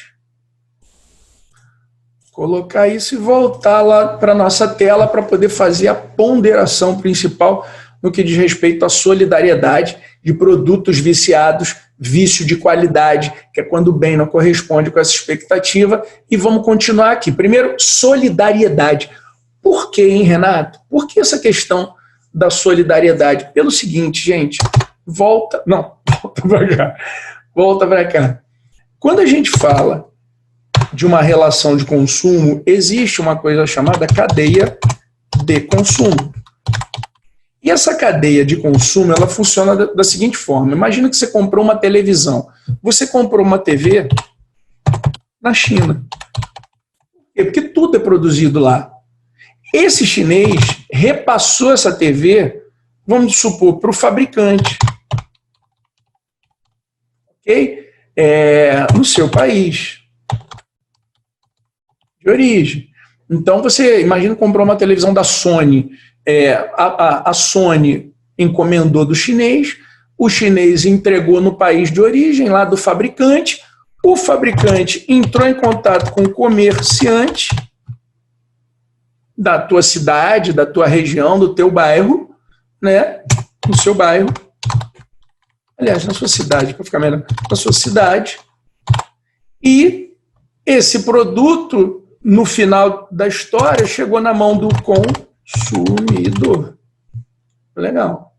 Speaker 1: Colocar isso e voltar lá para a nossa tela para poder fazer a ponderação principal no que diz respeito à solidariedade de produtos viciados, vício de qualidade, que é quando o bem não corresponde com essa expectativa. E vamos continuar aqui. Primeiro, solidariedade. Por quê, hein, Renato? Por que essa questão da solidariedade? Pelo seguinte, gente, volta para cá. Volta para cá. Quando a gente fala de uma relação de consumo, existe uma coisa chamada cadeia de consumo. E essa cadeia de consumo, ela funciona da seguinte forma. Imagina que você comprou uma televisão. Você comprou uma TV na China. Porque tudo é produzido lá. Esse chinês repassou essa TV, vamos supor, para o fabricante. Ok? no seu país de origem. Então, você imagina comprar uma televisão da Sony. A Sony encomendou do chinês, o chinês entregou no país de origem, lá do fabricante, o fabricante entrou em contato com o comerciante da tua cidade, da tua região, do teu bairro, né? No seu bairro. Aliás, na sua cidade, para ficar melhor, na sua cidade. E esse produto, no final da história, chegou na mão do consumidor. Legal.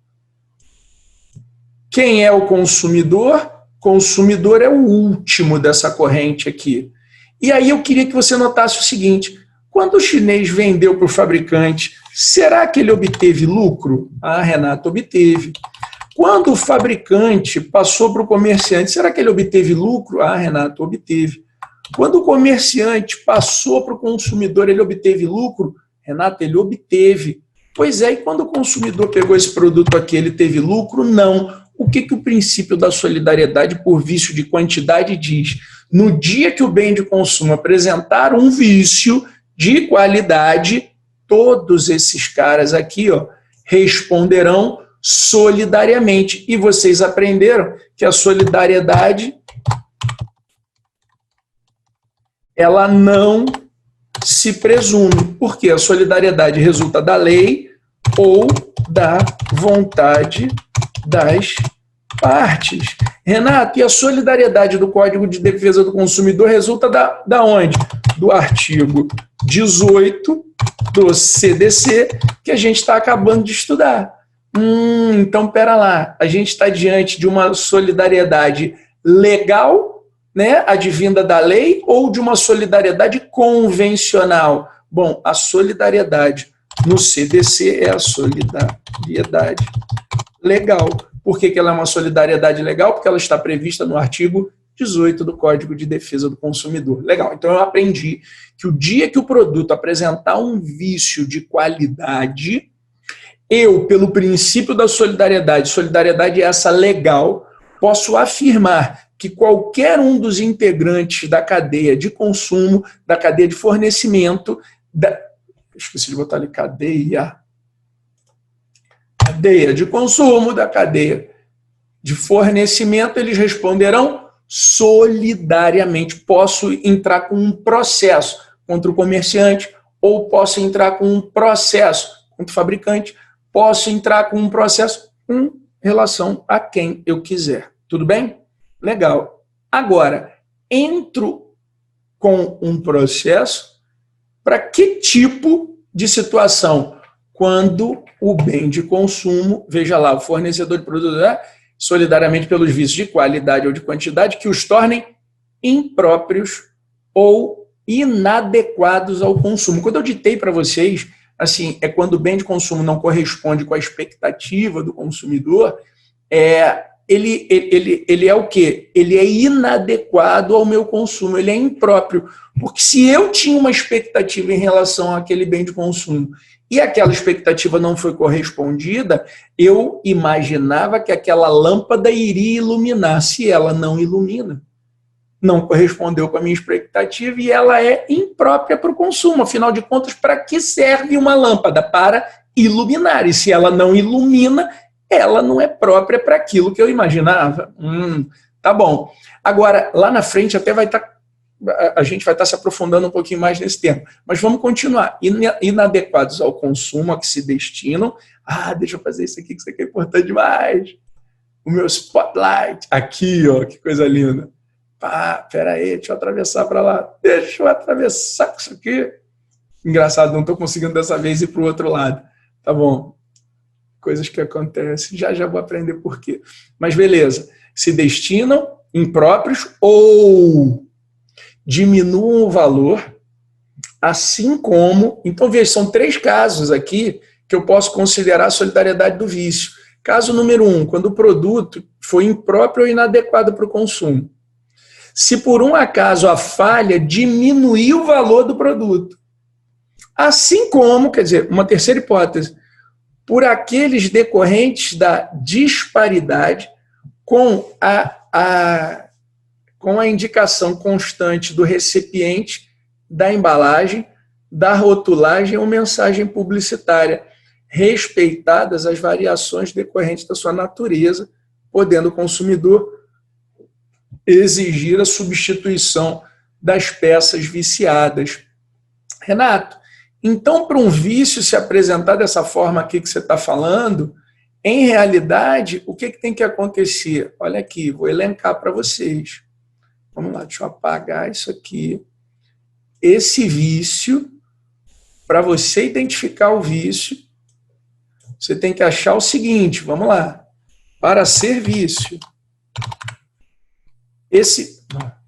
Speaker 1: Quem é o consumidor? Consumidor é o último dessa corrente aqui. E aí eu queria que você notasse o seguinte: quando o chinês vendeu para o fabricante, será que ele obteve lucro? Ah, Renato, obteve. Quando o fabricante passou para o comerciante, será que ele obteve lucro? Ah, Renato, obteve. Quando o comerciante passou para o consumidor, ele obteve lucro? Renato, ele obteve. Pois é, e quando o consumidor pegou esse produto aqui, ele teve lucro? Não. O que o princípio da solidariedade por vício de quantidade diz? No dia que o bem de consumo apresentar um vício de qualidade, todos esses caras aqui responderão solidariamente. E vocês aprenderam que a solidariedade ela não se presume, porque a solidariedade resulta da lei ou da vontade das partes. Renato, e a solidariedade do Código de Defesa do Consumidor resulta da onde? Do artigo 18 do CDC, que a gente está acabando de estudar. Então, pera lá, a gente está diante de uma solidariedade legal, né, advinda da lei, ou de uma solidariedade convencional? Bom, a solidariedade no CDC é a solidariedade legal. Por que ela é uma solidariedade legal? Porque ela está prevista no artigo 18 do Código de Defesa do Consumidor. Legal, então eu aprendi que o dia que o produto apresentar um vício de qualidade, eu, pelo princípio da solidariedade essa legal, posso afirmar que qualquer um dos integrantes da cadeia de consumo, da cadeia de fornecimento, esqueci de botar ali, cadeia de consumo, da cadeia de fornecimento, eles responderão solidariamente. Posso entrar com um processo contra o comerciante, ou posso entrar com um processo contra o fabricante, posso entrar com um processo em relação a quem eu quiser. Tudo bem? Legal. Agora, entro com um processo para que tipo de situação? Quando o bem de consumo, veja lá, o fornecedor de produto, solidariamente pelos vícios de qualidade ou de quantidade, que os tornem impróprios ou inadequados ao consumo. Quando eu ditei para vocês, assim, é quando o bem de consumo não corresponde com a expectativa do consumidor, ele é o quê? Ele é inadequado ao meu consumo, ele é impróprio. Porque se eu tinha uma expectativa em relação àquele bem de consumo e aquela expectativa não foi correspondida, eu imaginava que aquela lâmpada iria iluminar. Se ela não ilumina, não correspondeu com a minha expectativa e ela é imprópria para o consumo. Afinal de contas, para que serve uma lâmpada? Para iluminar. E se ela não ilumina, ela não é própria para aquilo que eu imaginava. Tá bom. Agora, lá na frente até a gente vai estar se aprofundando um pouquinho mais nesse tema. Mas vamos continuar. Inadequados ao consumo a que se destinam. Deixa eu fazer isso aqui, que isso aqui é importante demais. O meu spotlight. Aqui, que coisa linda. Pera aí, deixa eu atravessar para lá. Deixa eu atravessar isso aqui. Engraçado, não estou conseguindo dessa vez ir para o outro lado. Tá bom. Coisas que acontecem. Já vou aprender por quê. Mas beleza. Se destinam impróprios ou diminuam o valor, assim como... Então, veja, são 3 casos aqui que eu posso considerar a solidariedade do vício. Caso número 1, quando o produto foi impróprio ou inadequado para o consumo. Se por um acaso a falha diminuiu o valor do produto. Assim como, quer dizer, uma terceira hipótese, por aqueles decorrentes da disparidade com a com a indicação constante do recipiente, da embalagem, da rotulagem ou mensagem publicitária, respeitadas as variações decorrentes da sua natureza, podendo o consumidor exigir a substituição das peças viciadas. Renato, então, para um vício se apresentar dessa forma aqui que você está falando, em realidade, o que tem que acontecer? Olha aqui, vou elencar para vocês. Vamos lá, deixa eu apagar isso aqui. Esse vício, para você identificar o vício, você tem que achar o seguinte, vamos lá. Para ser vício,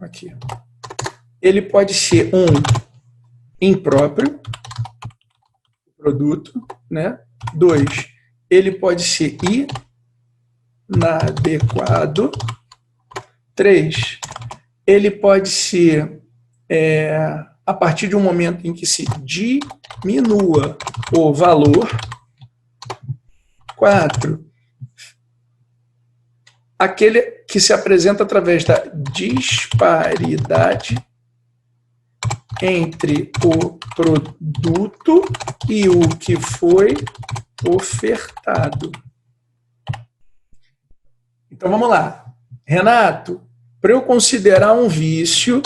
Speaker 1: aqui, ele pode ser um impróprio, produto, né? 2, ele pode ser inadequado. 3, ele pode ser a partir de um momento em que se diminua o valor. 4, aquele que se apresenta através da disparidade entre o produto e o que foi ofertado. Então vamos lá. Renato, para eu considerar um vício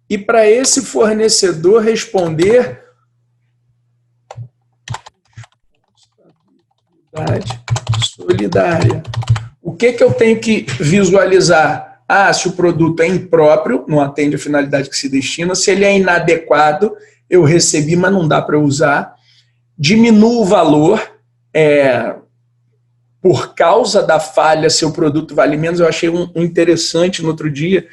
Speaker 1: e para esse fornecedor responder solidária, o que eu tenho que visualizar? Se o produto é impróprio, não atende a finalidade que se destina. Se ele é inadequado, eu recebi, mas não dá para eu usar. Diminua o valor, por causa da falha, seu produto vale menos. Eu achei um interessante no outro dia,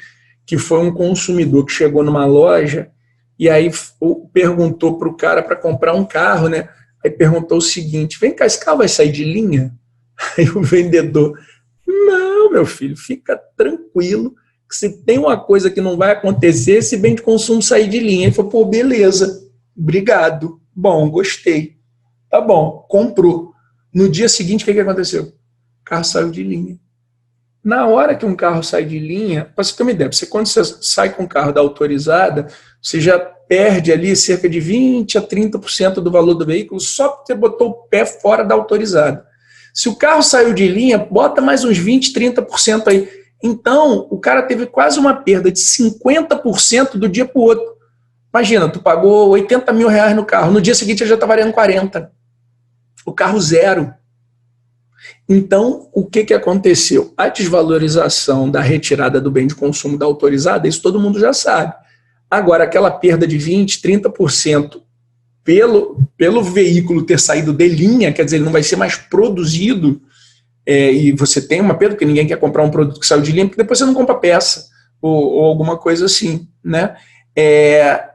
Speaker 1: que foi um consumidor que chegou numa loja e aí perguntou para o cara para comprar um carro, né? Aí perguntou o seguinte, vem cá, esse carro vai sair de linha? Aí o vendedor... Não, meu filho, fica tranquilo, que se tem uma coisa que não vai acontecer, se bem de consumo sair de linha. Ele falou, pô, beleza, obrigado, bom, gostei. Tá bom, comprou. No dia seguinte, o que aconteceu? O carro saiu de linha. Na hora que um carro sai de linha, para você ter uma ideia, quando você sai com o carro da autorizada, você já perde ali cerca de 20% a 30% do valor do veículo só porque você botou o pé fora da autorizada. Se o carro saiu de linha, bota mais uns 20%, 30% aí. Então, o cara teve quase uma perda de 50% do dia para o outro. Imagina, tu pagou 80 mil reais no carro, no dia seguinte ele já está valendo 40. O carro zero. Então, o que aconteceu? A desvalorização da retirada do bem de consumo da autorizada, isso todo mundo já sabe. Agora, aquela perda de 20%, 30%, pelo veículo ter saído de linha, quer dizer, ele não vai ser mais produzido, e você tem uma perda, porque ninguém quer comprar um produto que saiu de linha, porque depois você não compra peça, ou alguma coisa assim, né?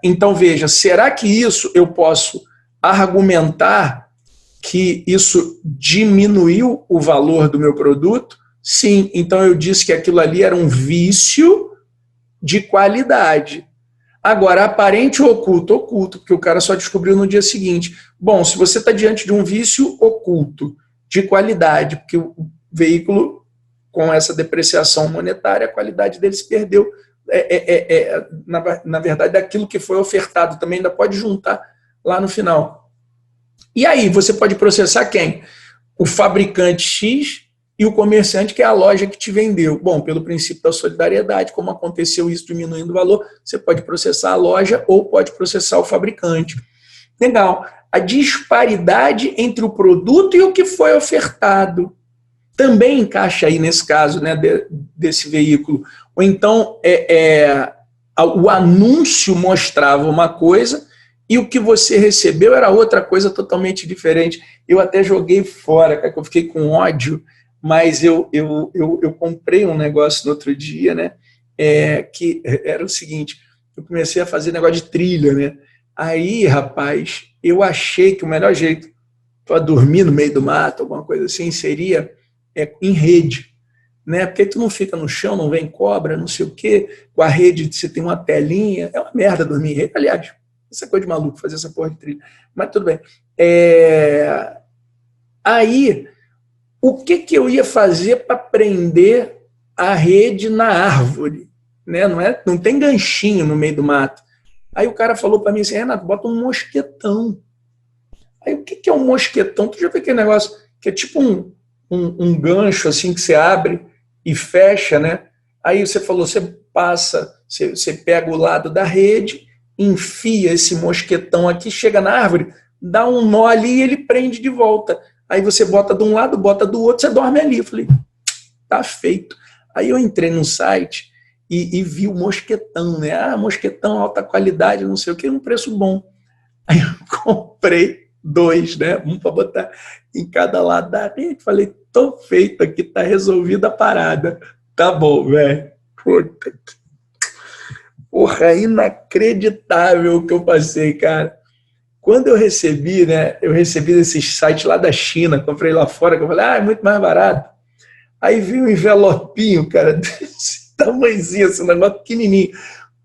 Speaker 1: Então, veja, será que isso eu posso argumentar que isso diminuiu o valor do meu produto? Sim, então eu disse que aquilo ali era um vício de qualidade. Agora, aparente ou oculto? Oculto, porque o cara só descobriu no dia seguinte. Bom, se você está diante de um vício oculto, de qualidade, porque o veículo, com essa depreciação monetária, a qualidade dele se perdeu. Na verdade, daquilo que foi ofertado, também ainda pode juntar lá no final. E aí, você pode processar quem? O fabricante X e o comerciante, que é a loja que te vendeu. Bom, pelo princípio da solidariedade, como aconteceu isso diminuindo o valor, você pode processar a loja ou pode processar o fabricante. Legal. A disparidade entre o produto e o que foi ofertado também encaixa aí nesse caso, né, desse veículo. Ou então, o anúncio mostrava uma coisa e o que você recebeu era outra coisa totalmente diferente. Eu até joguei fora, cara, que eu fiquei com ódio, mas eu comprei um negócio no outro dia, né? Que era o seguinte, eu comecei a fazer negócio de trilha, né? Aí, rapaz, eu achei que o melhor jeito para dormir no meio do mato, alguma coisa assim, seria em rede, né? Porque tu não fica no chão, não vem cobra, não sei o quê, com a rede você tem uma telinha, é uma merda dormir em rede, aliás, isso é coisa de maluco, fazer essa porra de trilha, mas tudo bem. Aí, o que eu ia fazer para prender a rede na árvore? né? Não tem ganchinho no meio do mato. Aí o cara falou para mim assim, Renato, bota um mosquetão. Aí o que é um mosquetão? Tu já viu aquele negócio que é tipo um gancho assim que você abre e fecha, né? Aí você falou, você passa, você pega o lado da rede, enfia esse mosquetão aqui, chega na árvore, dá um nó ali e ele prende de volta. Aí você bota de um lado, bota do outro, você dorme ali. Eu falei, tá feito. Aí eu entrei no site e vi o mosquetão, né? Ah, mosquetão, alta qualidade, não sei o que, um preço bom. Aí eu comprei 2, né? Um para botar em cada lado da rede. Falei, tô feito aqui, tá resolvida a parada. Tá bom, velho. Puta que... Porra, inacreditável o que eu passei, cara. Quando eu recebi, né? Eu recebi desses sites lá da China, comprei lá fora, que eu falei, é muito mais barato. Aí vi um envelopinho, cara, desse tamanhozinho, assim, um negócio pequenininho.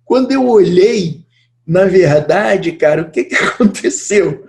Speaker 1: Quando eu olhei, na verdade, cara, o que aconteceu?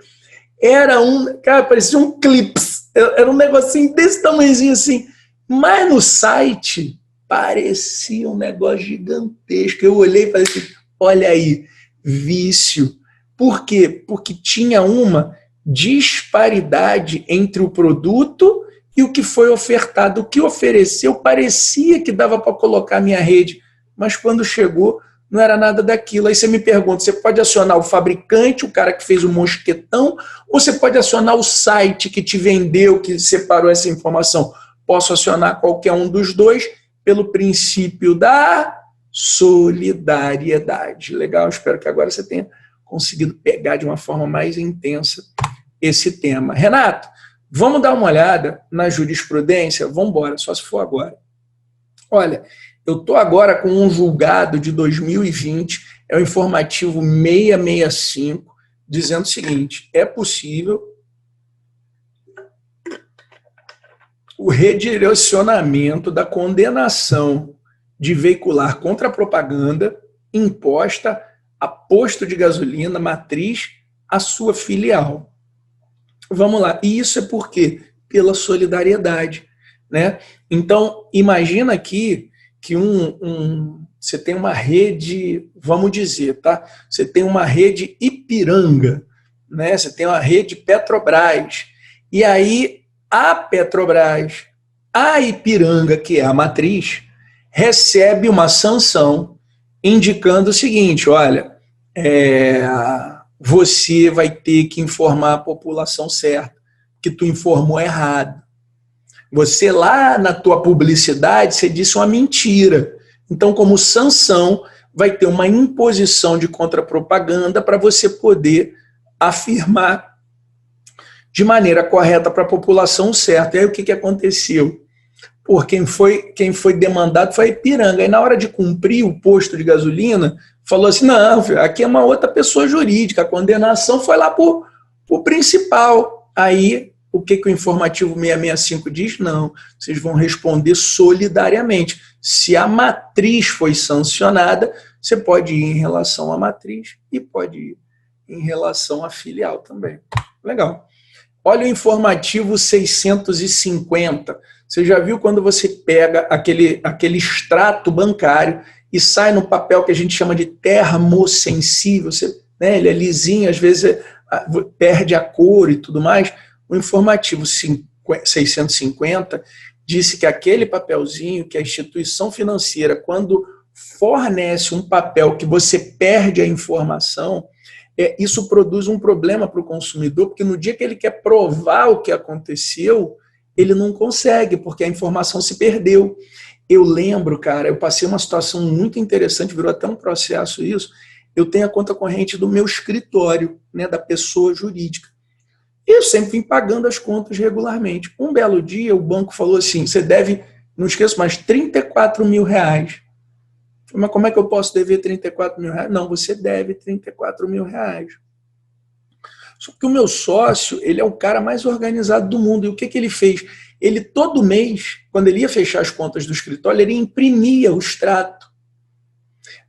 Speaker 1: Era cara, parecia um clips. Era um negocinho desse tamanhozinho assim. Mas no site, parecia um negócio gigantesco. Eu olhei e falei assim, olha aí, vício. Por quê? Porque tinha uma disparidade entre o produto e o que foi ofertado. O que ofereceu parecia que dava para colocar a minha rede, mas quando chegou, não era nada daquilo. Aí você me pergunta, você pode acionar o fabricante, o cara que fez o mosquetão, ou você pode acionar o site que te vendeu, que separou essa informação? Posso acionar qualquer um dos dois pelo princípio da solidariedade. Legal, espero que agora você tenha conseguido pegar de uma forma mais intensa esse tema. Renato, vamos dar uma olhada na jurisprudência? Vamos embora, só se for agora. Olha, eu estou agora com um julgado de 2020, é o informativo 665, dizendo o seguinte, é possível o redirecionamento da condenação de veicular contra a propaganda imposta a posto de gasolina matriz à sua filial. Vamos lá, e isso é por quê? Pela solidariedade, né? Então, imagina aqui que você tem uma rede, vamos dizer, tá? Você tem uma rede Ipiranga, né? Você tem uma rede Petrobras, e aí a Petrobras, a Ipiranga, que é a matriz, recebe uma sanção indicando o seguinte, olha, você vai ter que informar a população certa, que tu informou errado. Você lá na tua publicidade, você disse uma mentira. Então, como sanção, vai ter uma imposição de contrapropaganda para você poder afirmar de maneira correta para a população certa. E aí o que aconteceu? Por quem foi demandado foi a Ipiranga. E na hora de cumprir o posto de gasolina, falou assim, não, aqui é uma outra pessoa jurídica, a condenação foi lá para o principal. Aí, o que o informativo 665 diz? Não, vocês vão responder solidariamente. Se a matriz foi sancionada, você pode ir em relação à matriz e pode ir em relação à filial também. Legal. Olha o informativo 650. Você já viu quando você pega aquele extrato bancário e sai no papel que a gente chama de termosensível, né, ele é lisinho, às vezes perde a cor e tudo mais. O informativo 650 disse que aquele papelzinho que a instituição financeira, quando fornece um papel que você perde a informação, isso produz um problema para o consumidor, porque no dia que ele quer provar o que aconteceu, ele não consegue, porque a informação se perdeu. Eu lembro, cara, eu passei uma situação muito interessante, virou até um processo isso. Eu tenho a conta corrente do meu escritório, né, da pessoa jurídica. E eu sempre vim pagando as contas regularmente. Um belo dia, o banco falou assim, você deve, não esqueço mais, R$34 mil. Mas como é que eu posso dever R$34 mil? Não, você deve R$34 mil. Só que o meu sócio, ele é o cara mais organizado do mundo. E o que ele fez? Ele, todo mês, quando ele ia fechar as contas do escritório, ele imprimia o extrato.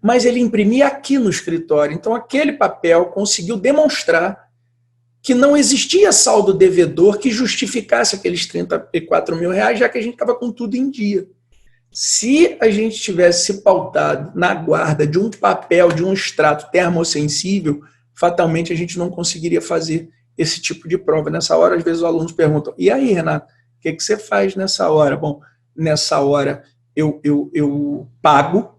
Speaker 1: Mas ele imprimia aqui no escritório. Então, aquele papel conseguiu demonstrar que não existia saldo devedor que justificasse aqueles R$34 mil, já que a gente estava com tudo em dia. Se a gente tivesse se pautado na guarda de um papel, de um extrato termossensível, fatalmente a gente não conseguiria fazer esse tipo de prova. Nessa hora, às vezes os alunos perguntam, e aí, Renato, o que você faz nessa hora? Bom, nessa hora eu pago,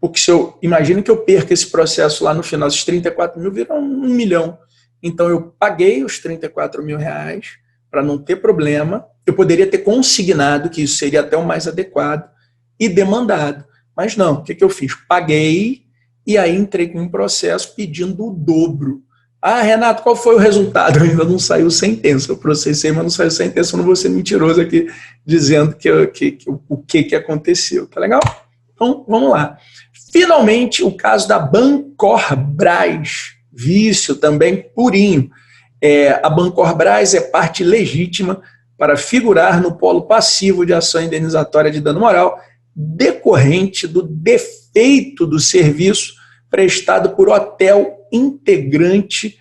Speaker 1: porque se eu imagino que eu perca esse processo lá no final, esses 34 mil viram 1 milhão. Então eu paguei os 34 mil reais para não ter problema. Eu poderia ter consignado, que isso seria até o mais adequado, e demandado. Mas não, o que eu fiz? Paguei e aí entrei com um processo pedindo o dobro. Ah, Renato, qual foi o resultado? Ainda não saiu sentença. Eu processei, mas não saiu sentença. Eu não vou ser mentiroso aqui dizendo o que aconteceu. Tá legal? Então, vamos lá. Finalmente, o caso da Bancorbras, vício também purinho. A Bancorbras é parte legítima para figurar no polo passivo de ação indenizatória de dano moral decorrente do defeito do serviço prestado por hotel integrante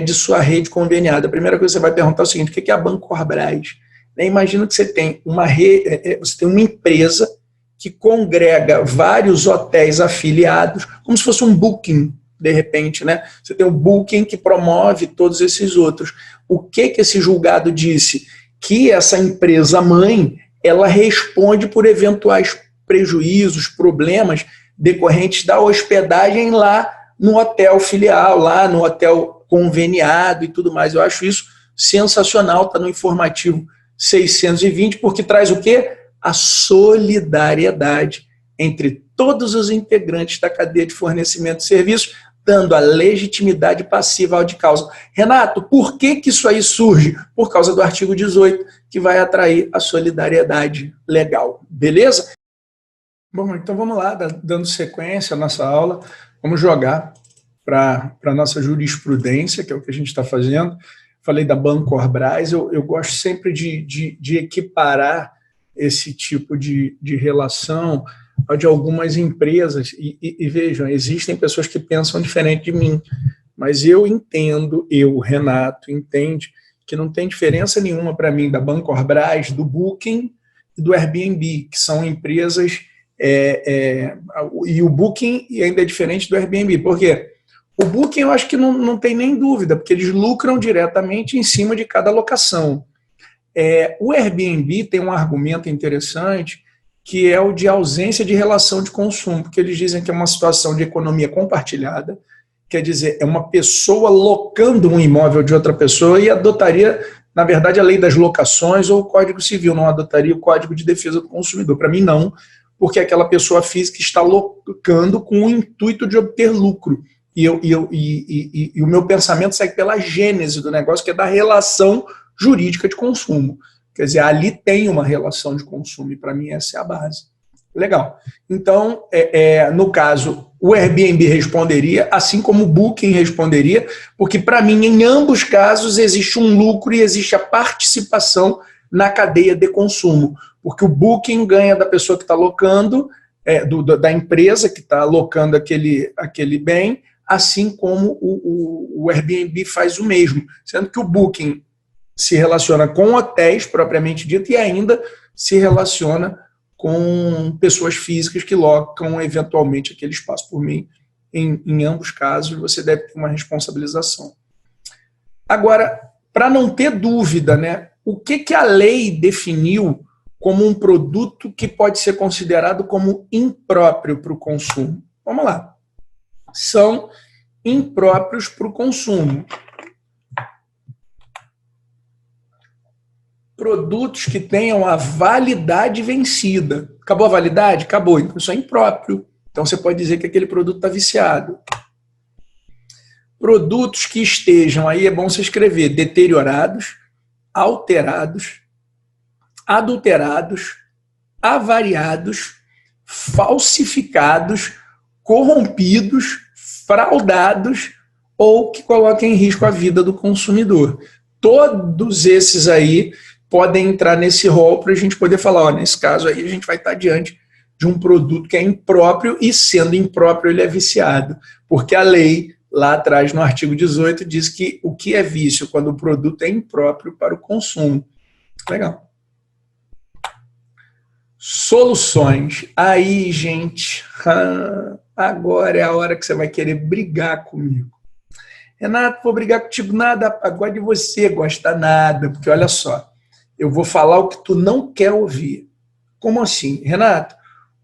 Speaker 1: de sua rede conveniada. A primeira coisa que você vai perguntar é o seguinte: o que é a Bancorbras? Imagina que você tem uma empresa que congrega vários hotéis afiliados, como se fosse um Booking, de repente, né? Você tem o Booking que promove todos esses outros. O que esse julgado disse? Que essa empresa mãe, ela responde por eventuais prejuízos, problemas decorrentes da hospedagem lá no hotel filial, lá no hotel conveniado e tudo mais. Eu acho isso sensacional, está no informativo 620, porque traz o quê? A solidariedade entre todos os integrantes da cadeia de fornecimento de serviços, dando a legitimidade passiva ao de causa. Renato, por que isso aí surge? Por causa do artigo 18, que vai atrair a solidariedade legal. Beleza? Bom, então vamos lá, dando sequência à nossa aula, vamos jogar para a nossa jurisprudência, que é o que a gente está fazendo. Falei da Bancorbras, eu gosto sempre de equiparar esse tipo de relação de algumas empresas, e vejam, existem pessoas que pensam diferente de mim, mas eu entendo, Renato, entende que não tem diferença nenhuma para mim da Bancorbras, do Booking e do Airbnb, que são empresas, e o Booking ainda é diferente do Airbnb, por quê? O Booking eu acho que não tem nem dúvida, porque eles lucram diretamente em cima de cada locação. O Airbnb tem um argumento interessante, que é o de ausência de relação de consumo, porque eles dizem que é uma situação de economia compartilhada, quer dizer, é uma pessoa locando um imóvel de outra pessoa e adotaria, na verdade, a lei das locações ou o Código Civil, não adotaria o Código de Defesa do Consumidor. Para mim, não, porque aquela pessoa física está locando com o intuito de obter lucro. E o meu pensamento segue pela gênese do negócio, que é da relação jurídica de consumo. Quer dizer, ali tem uma relação de consumo, e para mim essa é a base. Legal. Então, no caso, o Airbnb responderia, assim como o Booking responderia, porque para mim, em ambos casos, existe um lucro e existe a participação na cadeia de consumo. Porque o Booking ganha da pessoa que está locando, da empresa que está alocando aquele bem, assim como o Airbnb faz o mesmo. Sendo que o Booking se relaciona com hotéis, propriamente dito, e ainda se relaciona com pessoas físicas que locam eventualmente aquele espaço. Por mim, em ambos casos, você deve ter uma responsabilização. Agora, para não ter dúvida, né, o que a lei definiu como um produto que pode ser considerado como impróprio para o consumo? Vamos lá. São impróprios para o consumo produtos que tenham a validade vencida. Acabou a validade? Acabou. Então isso é impróprio. Então você pode dizer que aquele produto está viciado. Produtos que estejam, aí é bom você escrever, deteriorados, alterados, adulterados, avariados, falsificados, corrompidos, fraudados ou que coloquem em risco a vida do consumidor. Todos esses aí podem entrar nesse rol para a gente poder falar, nesse caso aí a gente vai estar diante de um produto que é impróprio e, sendo impróprio, ele é viciado. Porque a lei, lá atrás, no artigo 18, diz que o que é vício quando o produto é impróprio para o consumo. Legal. Soluções. Aí, gente, agora é a hora que você vai querer brigar comigo. Renato, vou brigar contigo nada, agora de você gosta nada, porque olha só, eu vou falar o que tu não quer ouvir. Como assim? Renato,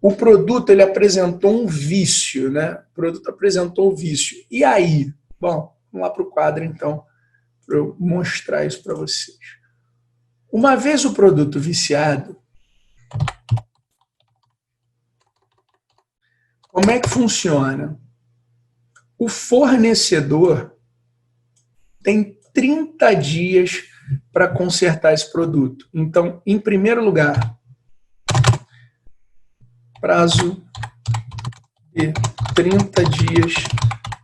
Speaker 1: o produto ele apresentou um vício, né? O produto apresentou um vício. E aí? Bom, vamos lá para o quadro então, para eu mostrar isso para vocês. Uma vez o produto viciado, como é que funciona? O fornecedor tem 30 dias para consertar esse produto. Então, em primeiro lugar, prazo de 30 dias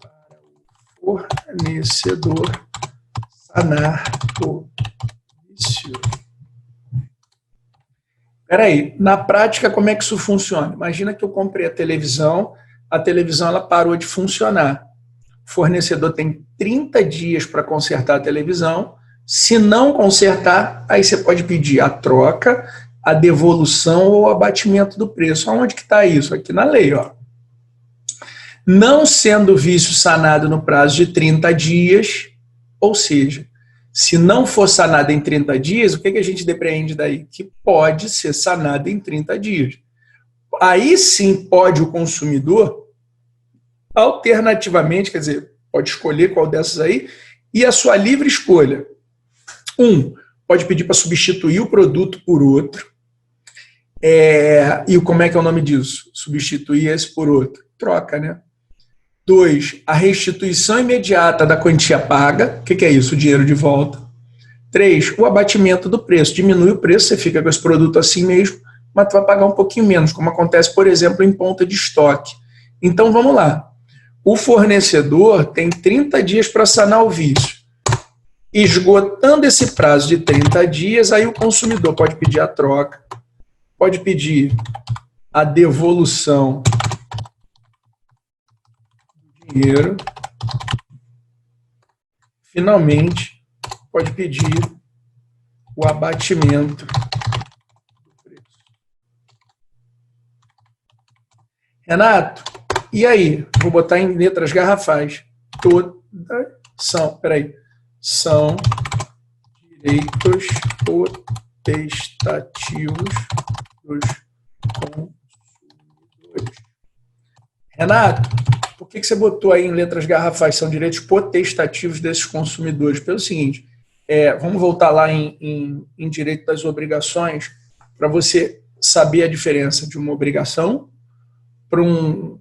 Speaker 1: para o fornecedor sanar o vício. Espera aí, na prática, como é que isso funciona? Imagina que eu comprei a televisão ela parou de funcionar. O fornecedor tem 30 dias para consertar a televisão. Se não consertar, aí você pode pedir a troca, a devolução ou o abatimento do preço. Aonde que está isso? Aqui na lei, ó. Não sendo o vício sanado no prazo de 30 dias, ou seja, se não for sanado em 30 dias, o que a gente depreende daí? Que pode ser sanado em 30 dias. Aí sim pode o consumidor, alternativamente, quer dizer, pode escolher qual dessas aí, e a sua livre escolha. Pode pedir para substituir o produto por outro. E como é que é o nome disso? Substituir esse por outro. Troca, né? 2, a restituição imediata da quantia paga. O que é isso? O dinheiro de volta. 3, o abatimento do preço. Diminui o preço, você fica com esse produto assim mesmo, mas tu vai pagar um pouquinho menos, como acontece, por exemplo, em ponta de estoque. Então, vamos lá. O fornecedor tem 30 dias para sanar o vício. Esgotando esse prazo de 30 dias, aí o consumidor pode pedir a troca, pode pedir a devolução do dinheiro, finalmente, pode pedir o abatimento do preço. Renato, e aí? Vou botar em letras garrafais. São direitos potestativos dos consumidores. Renato, por que você botou aí em letras garrafais? São direitos potestativos desses consumidores. Pelo seguinte, vamos voltar lá em direito das obrigações para você saber a diferença de uma obrigação para um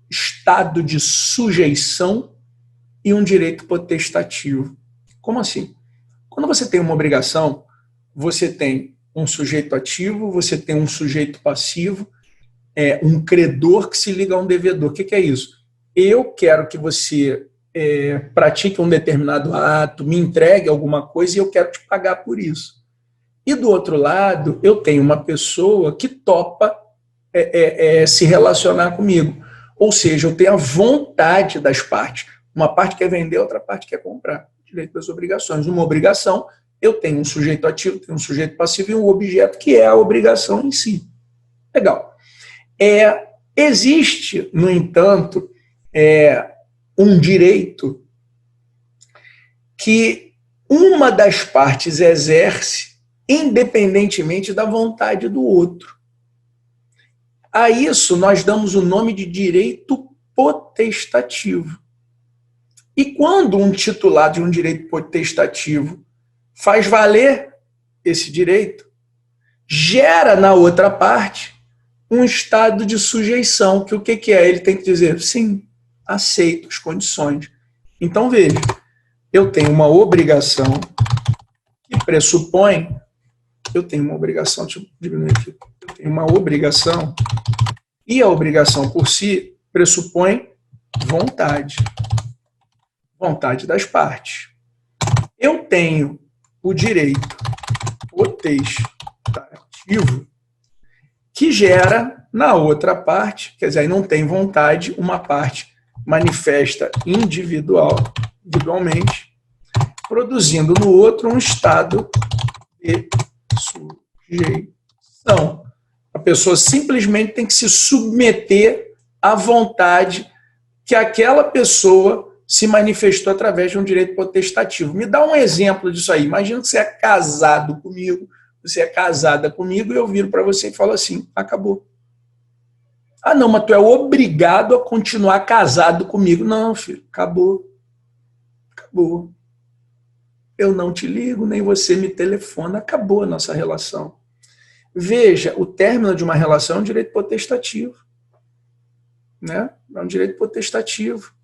Speaker 1: estado de sujeição e um direito potestativo. Como assim? Quando você tem uma obrigação, você tem um sujeito ativo, você tem um sujeito passivo, um credor que se liga a um devedor. O que é isso? Eu quero que você pratique um determinado ato, me entregue alguma coisa e eu quero te pagar por isso. E do outro lado, eu tenho uma pessoa que topa se relacionar comigo. Ou seja, eu tenho a vontade das partes. Uma parte quer vender, outra parte quer comprar. Direito das obrigações. Uma obrigação, eu tenho um sujeito ativo, tenho um sujeito passivo e um objeto que é a obrigação em si. Legal. Existe, no entanto, um direito que uma das partes exerce independentemente da vontade do outro. A isso nós damos o nome de direito potestativo. E quando um titular de um direito potestativo faz valer esse direito, gera na outra parte um estado de sujeição, que o que é? Ele tem que dizer, sim, aceito as condições. Então, veja, eu tenho uma obrigação que pressupõe, deixa eu diminuir aqui, eu tenho uma obrigação, e a obrigação por si pressupõe vontade das partes. Eu tenho o direito potestativo que gera na outra parte, quer dizer, aí não tem vontade, uma parte manifesta individualmente, produzindo no outro um estado de sujeição. A pessoa simplesmente tem que se submeter à vontade que aquela pessoa se manifestou através de um direito potestativo. Me dá um exemplo disso aí. Imagina que você é casado comigo, você é casada comigo e eu viro para você e falo assim, acabou. Ah, não, mas tu é obrigado a continuar casado comigo. Não, filho, acabou. Acabou. Eu não te ligo, nem você me telefona. Acabou a nossa relação. Veja, o término de uma relação é um direito potestativo. Né? É um direito potestativo.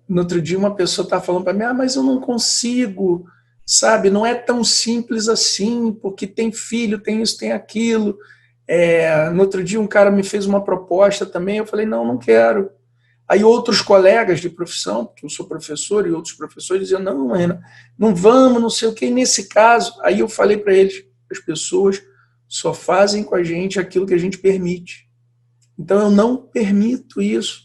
Speaker 1: No outro dia uma pessoa estava falando para mim, mas eu não consigo, sabe? Não é tão simples assim, porque tem filho, tem isso, tem aquilo. No outro dia um cara me fez uma proposta também, eu falei, não quero. Aí outros colegas de profissão, porque eu sou professor e outros professores diziam, não, Ana, não vamos, não sei o que. E nesse caso, aí eu falei para eles, as pessoas só fazem com a gente aquilo que a gente permite. Então eu não permito isso.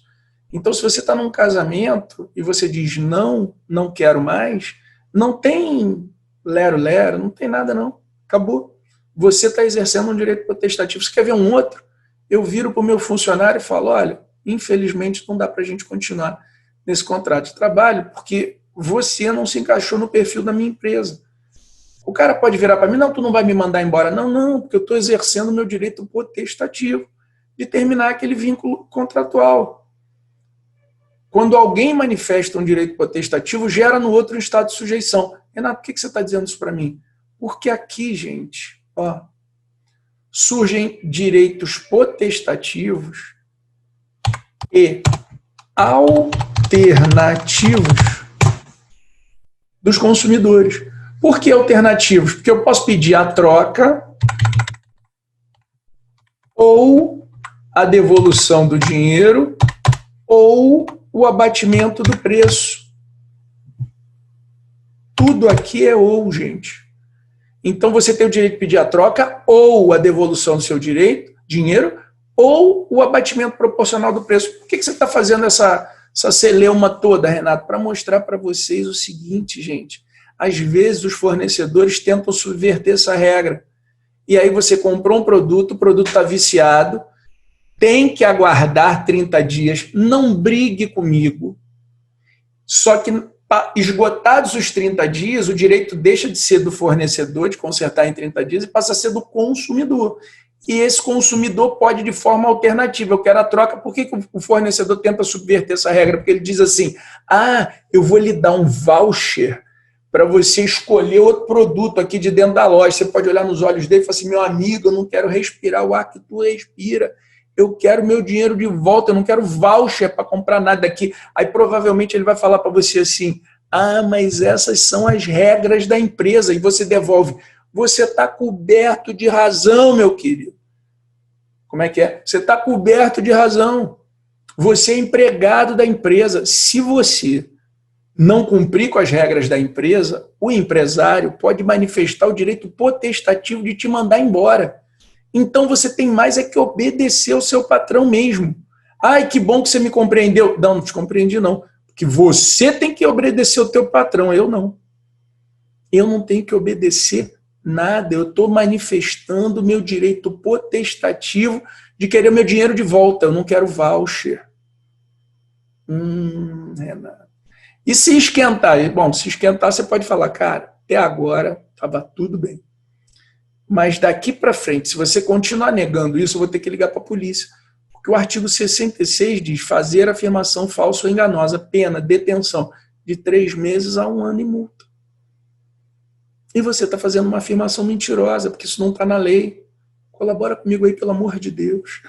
Speaker 1: Então se você está num casamento e você diz não quero mais, não tem lero-lero, não tem nada não. Acabou. Você está exercendo um direito potestativo. Você quer ver um outro? Eu viro para o meu funcionário e falo, olha, infelizmente não dá para a gente continuar nesse contrato de trabalho porque você não se encaixou no perfil da minha empresa. O cara pode virar para mim, não, tu não vai me mandar embora. Não, porque eu estou exercendo o meu direito potestativo de terminar aquele vínculo contratual. Quando alguém manifesta um direito potestativo, gera no outro um estado de sujeição. Renato, por que você está dizendo isso para mim? Porque aqui, gente, surgem direitos potestativos e alternativos dos consumidores. Por que alternativos? Porque eu posso pedir a troca ou a devolução do dinheiro ou o abatimento do preço. Tudo aqui é ou, gente. Então você tem o direito de pedir a troca ou a devolução do seu dinheiro, ou o abatimento proporcional do preço. Por que você está fazendo essa celeuma toda, Renato? Para mostrar para vocês o seguinte, gente. Às vezes os fornecedores tentam subverter essa regra. E aí você comprou um produto, o produto está viciado, tem que aguardar 30 dias, não brigue comigo. Só que, esgotados os 30 dias, o direito deixa de ser do fornecedor, de consertar em 30 dias, e passa a ser do consumidor. E esse consumidor pode, de forma alternativa, eu quero a troca. Por que o fornecedor tenta subverter essa regra? Porque ele diz assim, eu vou lhe dar um voucher para você escolher outro produto aqui de dentro da loja. Você pode olhar nos olhos dele e falar assim, meu amigo, eu não quero respirar o ar que tu respira. Eu quero meu dinheiro de volta, eu não quero voucher para comprar nada aqui. Aí provavelmente ele vai falar para você assim, mas essas são as regras da empresa, e você devolve. Você está coberto de razão, meu querido. Como é que é? Você está coberto de razão. Você é empregado da empresa. Se você não cumprir com as regras da empresa, o empresário pode manifestar o direito potestativo de te mandar embora. Então você tem mais que obedecer ao seu patrão mesmo. Que bom que você me compreendeu. Não te compreendi não. Porque você tem que obedecer ao teu patrão, eu não. Eu não tenho que obedecer nada. Eu estou manifestando o meu direito potestativo de querer meu dinheiro de volta. Eu não quero voucher. Renato. E se esquentar? Bom, se esquentar você pode falar, cara, até agora estava tudo bem. Mas daqui para frente, se você continuar negando isso, eu vou ter que ligar para a polícia. Porque o artigo 66 diz fazer afirmação falsa ou enganosa, pena, detenção de 3 meses a 1 ano e multa. E você está fazendo uma afirmação mentirosa, porque isso não está na lei. Colabora comigo aí, pelo amor de Deus.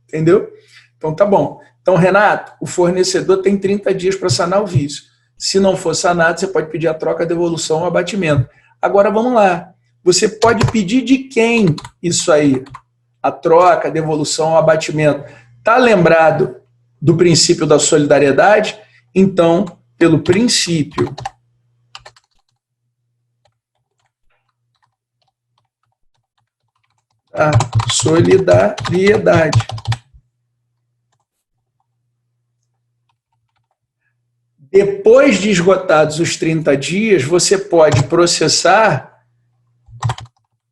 Speaker 1: Entendeu? Então tá bom. Então, Renato, o fornecedor tem 30 dias para sanar o vício. Se não for sanado, você pode pedir a troca, a devolução ou abatimento. Agora vamos lá. Você pode pedir de quem isso aí? A troca, a devolução, o abatimento. Está lembrado do princípio da solidariedade? Então, pelo princípio da solidariedade, depois de esgotados os 30 dias, você pode processar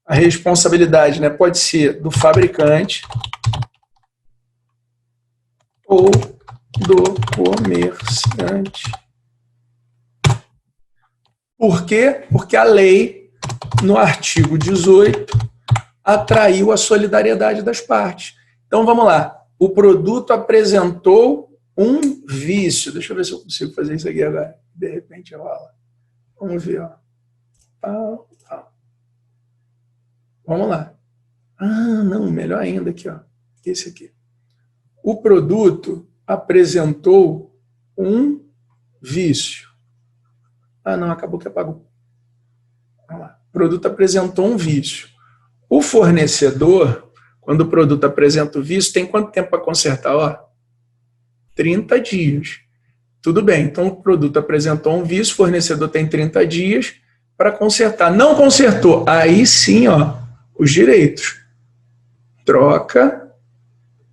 Speaker 1: A responsabilidade, né, pode ser do fabricante ou do comerciante. Por quê? Porque a lei, no artigo 18, atraiu a solidariedade das partes. Então, vamos lá. O produto apresentou um vício. Deixa eu ver se eu consigo fazer isso aqui agora. De repente rola. Vamos ver. Ó. Vamos lá. Ah, não, melhor ainda aqui. Ó. Esse aqui. O produto apresentou um vício. Ah, não, acabou que apagou. Vamos lá. O produto apresentou um vício. O fornecedor, quando o produto apresenta o vício, tem quanto tempo para consertar? Ó, 30 dias. Tudo bem, então o produto apresentou um vício, o fornecedor tem 30 dias para consertar. Não consertou, aí sim, ó, os direitos. Troca,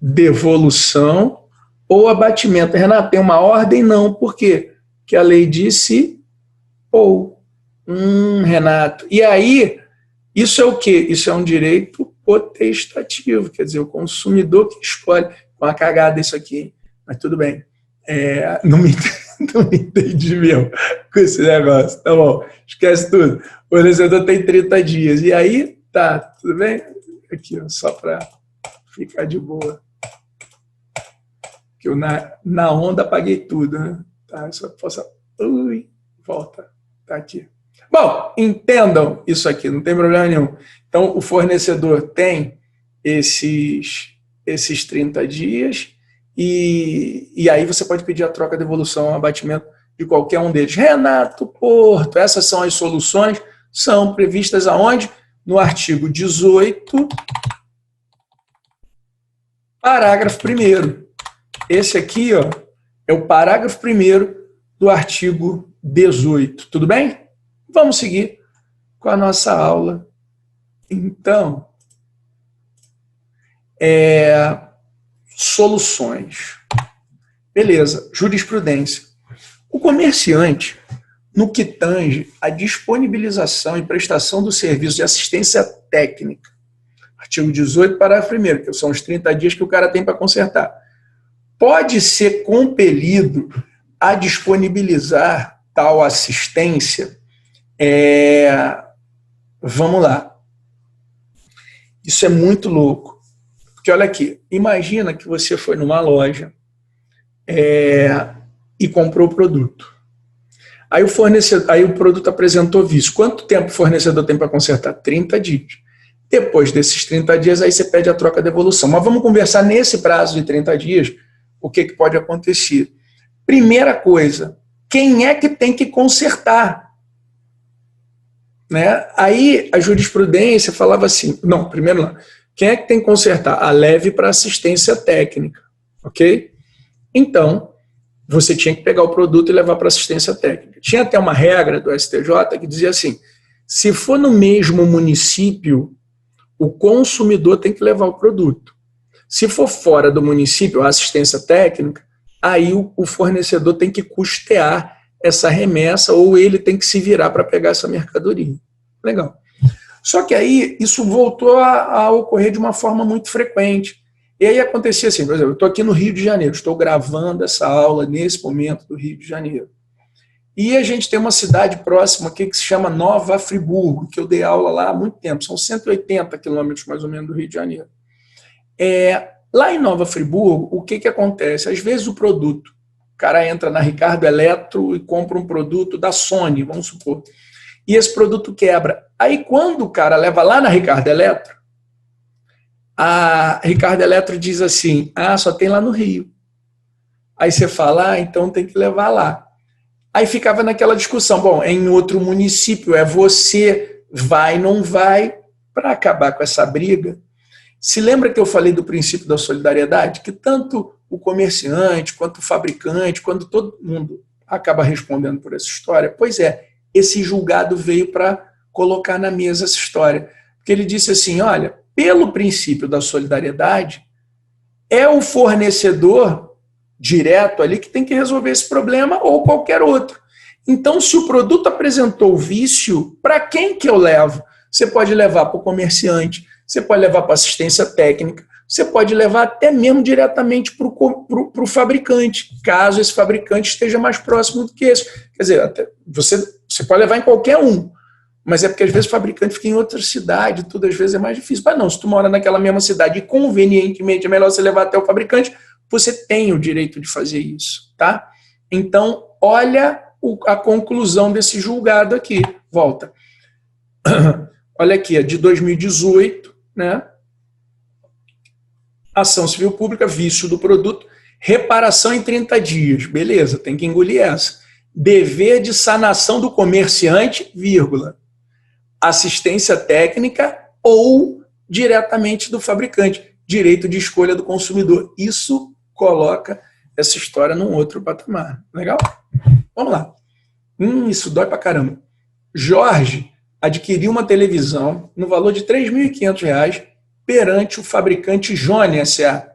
Speaker 1: devolução ou abatimento. Renato, tem uma ordem? Não, por quê? Porque a lei disse ou. Renato. E aí, isso é o quê? Isso é um direito potestativo, quer dizer, o consumidor que escolhe. Uma cagada isso aqui, mas tudo bem. Não me entendi mesmo com esse negócio. Tá bom, esquece tudo. O fornecedor tem 30 dias. E aí, tá, tudo bem? Aqui, ó, só para ficar de boa. Que eu na onda apaguei tudo, né? Tá, só posso. Ui, volta. Tá aqui. Bom, entendam isso aqui, não tem problema nenhum. Então, o fornecedor tem esses 30 dias e aí você pode pedir a troca, devolução, abatimento de qualquer um deles. Renato Porto, essas são as soluções, são previstas aonde? No artigo 18, parágrafo 1º. Esse aqui, ó, é o parágrafo 1º do artigo 18. Tudo bem? Vamos seguir com a nossa aula. Então, soluções. Beleza, jurisprudência. O comerciante, no que tange a disponibilização e prestação do serviço de assistência técnica, artigo 18, parágrafo 1º, que são os 30 dias que o cara tem para consertar, pode ser compelido a disponibilizar tal assistência. Vamos lá. Isso é muito louco. Porque olha aqui, imagina que você foi numa loja e comprou o produto. Aí o produto apresentou vício. Quanto tempo o fornecedor tem para consertar? 30 dias. Depois desses 30 dias, aí você pede a troca de devolução. Mas vamos conversar nesse prazo de 30 dias, o que pode acontecer. Primeira coisa, quem é que tem que consertar? Né? Aí a jurisprudência falava assim, não, primeiro lá, quem é que tem que consertar? A leve para assistência técnica, ok? Então, você tinha que pegar o produto e levar para assistência técnica. Tinha até uma regra do STJ que dizia assim, se for no mesmo município, o consumidor tem que levar o produto. Se for fora do município, a assistência técnica, aí o fornecedor tem que custear essa remessa ou ele tem que se virar para pegar essa mercadoria. Legal. Só que aí isso voltou a ocorrer de uma forma muito frequente. E aí acontecia assim, por exemplo, eu estou aqui no Rio de Janeiro, estou gravando essa aula nesse momento do Rio de Janeiro. E a gente tem uma cidade próxima aqui que se chama Nova Friburgo, que eu dei aula lá há muito tempo, são 180 quilômetros mais ou menos do Rio de Janeiro. Lá em Nova Friburgo, o que acontece? Às vezes o cara entra na Ricardo Eletro e compra um produto da Sony, vamos supor, e esse produto quebra. Aí quando o cara leva lá na Ricardo Eletro, a Ricardo Eletro diz assim, só tem lá no Rio. Aí você fala, então tem que levar lá. Aí ficava naquela discussão, bom, em outro município, você vai, não vai, para acabar com essa briga. Se lembra que eu falei do princípio da solidariedade? Que tanto o comerciante, quanto o fabricante, quando todo mundo acaba respondendo por essa história, pois esse julgado veio para colocar na mesa essa história. Porque ele disse assim, olha, pelo princípio da solidariedade, é o fornecedor direto ali que tem que resolver esse problema ou qualquer outro. Então, se o produto apresentou vício, para quem que eu levo? você pode levar para o comerciante, você pode levar para assistência técnica, você pode levar até mesmo diretamente para o fabricante, caso esse fabricante esteja mais próximo do que esse. Quer dizer, até você pode levar em qualquer um, mas é porque às vezes o fabricante fica em outra cidade, tudo às vezes é mais difícil. Mas não, se tu mora naquela mesma cidade e convenientemente é melhor você levar até o fabricante, você tem o direito de fazer isso, tá? Então, olha a conclusão desse julgado aqui. Volta. Olha aqui, é de 2018, né? Ação civil pública, vício do produto, reparação em 30 dias. Beleza, tem que engolir essa. Dever de sanação do comerciante, vírgula. Assistência técnica ou diretamente do fabricante. Direito de escolha do consumidor. Isso coloca essa história num outro patamar. Legal? Vamos lá. Isso dói pra caramba. Jorge adquiriu uma televisão no valor de R$ 3.500 perante o fabricante Jone S.A.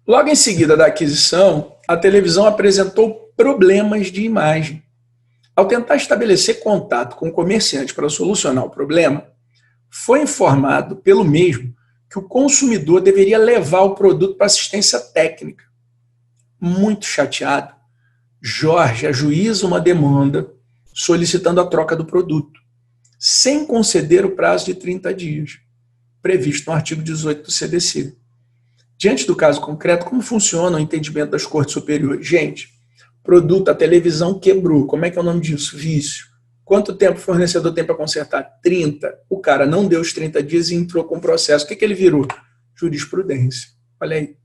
Speaker 1: Logo em seguida da aquisição, a televisão apresentou problemas de imagem. Ao tentar estabelecer contato com o comerciante para solucionar o problema, foi informado pelo mesmo que o consumidor deveria levar o produto para assistência técnica. Muito chateado, Jorge ajuiza uma demanda solicitando a troca do produto, sem conceder o prazo de 30 dias, previsto no artigo 18 do CDC. Diante do caso concreto, como funciona o entendimento das cortes superiores? Gente, produto, a televisão quebrou. Como é que é o nome disso? Vício. Quanto tempo o fornecedor tem para consertar? 30. O cara não deu os 30 dias e entrou com o processo. O que ele virou? Jurisprudência. Olha aí.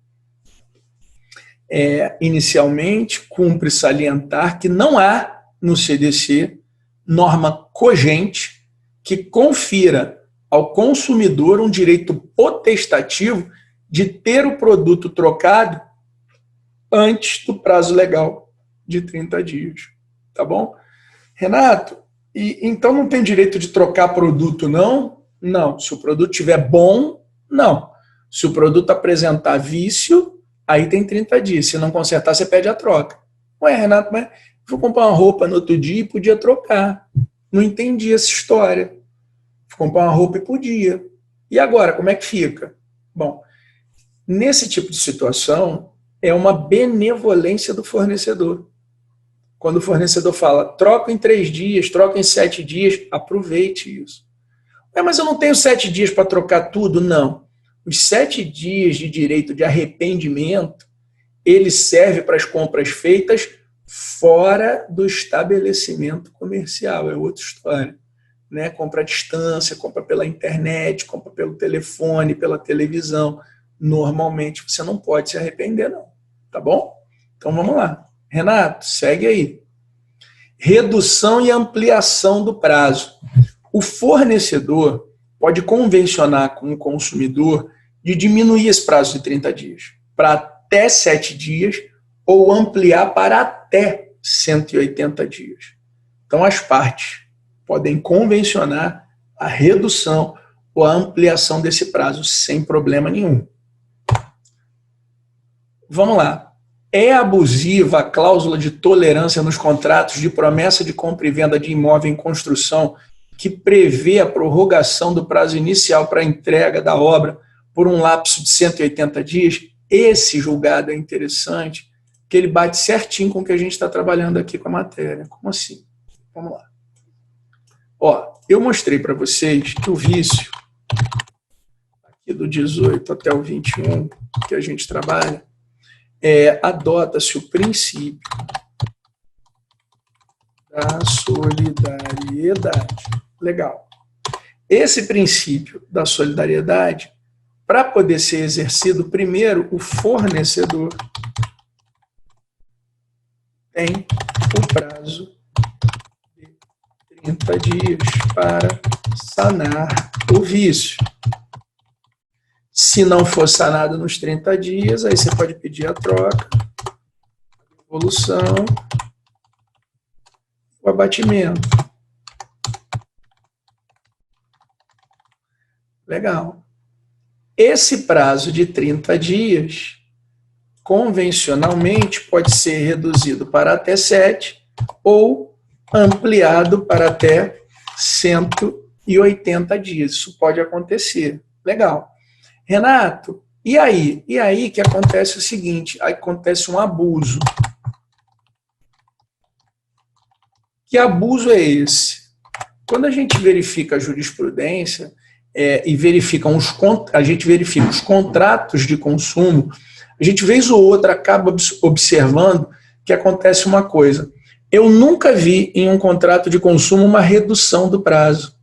Speaker 1: Inicialmente, cumpre salientar que não há no CDC norma cogente que confira ao consumidor um direito potestativo de ter o produto trocado antes do prazo legal de 30 dias. Tá bom? Renato, então não tem direito de trocar produto, não? Não. Se o produto estiver bom, não. Se o produto apresentar vício, aí tem 30 dias. Se não consertar, você pede a troca. Ué, Renato, mas vou comprar uma roupa no outro dia e podia trocar. Não entendi essa história. Vou comprar uma roupa e podia. E agora, como é que fica? Bom, nesse tipo de situação, é uma benevolência do fornecedor. Quando o fornecedor fala, troca em 3 dias, troca em 7 dias, aproveite isso. Mas eu não tenho 7 dias para trocar tudo? Não. Os 7 dias de direito de arrependimento, ele serve para as compras feitas fora do estabelecimento comercial. É outra história. Né? Compra à distância, compra pela internet, compra pelo telefone, pela televisão. Normalmente você não pode se arrepender, não. Tá bom? Então vamos lá. Renato, segue aí. Redução e ampliação do prazo. O fornecedor pode convencionar com o consumidor de diminuir esse prazo de 30 dias para até 7 dias ou ampliar para até 180 dias. Então as partes podem convencionar a redução ou a ampliação desse prazo sem problema nenhum. Vamos lá. É abusiva a cláusula de tolerância nos contratos de promessa de compra e venda de imóvel em construção que prevê a prorrogação do prazo inicial para a entrega da obra por um lapso de 180 dias? Esse julgado é interessante, porque ele bate certinho com o que a gente está trabalhando aqui com a matéria. Como assim? Vamos lá. Eu mostrei para vocês que o vício, aqui do 18 até o 21, que a gente trabalha, adota-se o princípio da solidariedade. Legal. Esse princípio da solidariedade, para poder ser exercido, primeiro, o fornecedor tem o prazo de 30 dias para sanar o vício. Se não for sanado nos 30 dias, aí você pode pedir a troca, a devolução, o abatimento. Legal. Esse prazo de 30 dias, convencionalmente, pode ser reduzido para até 7 ou ampliado para até 180 dias. Isso pode acontecer. Legal. Renato, e aí? E aí que acontece o seguinte, acontece um abuso. Que abuso é esse? Quando a gente verifica a jurisprudência e a gente verifica os contratos de consumo, a gente, vez ou outra, acaba observando que acontece uma coisa. Eu nunca vi em um contrato de consumo uma redução do prazo.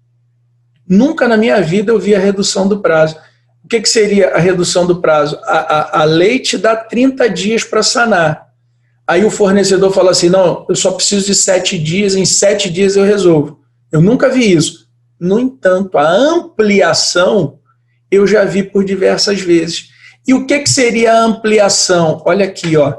Speaker 1: Nunca na minha vida eu vi a redução do prazo. O que seria a redução do prazo? A lei te dá 30 dias para sanar. Aí o fornecedor fala assim, não, eu só preciso de 7 dias, em 7 dias eu resolvo. Eu nunca vi isso. No entanto, a ampliação eu já vi por diversas vezes. E o que seria a ampliação? Olha aqui, ó.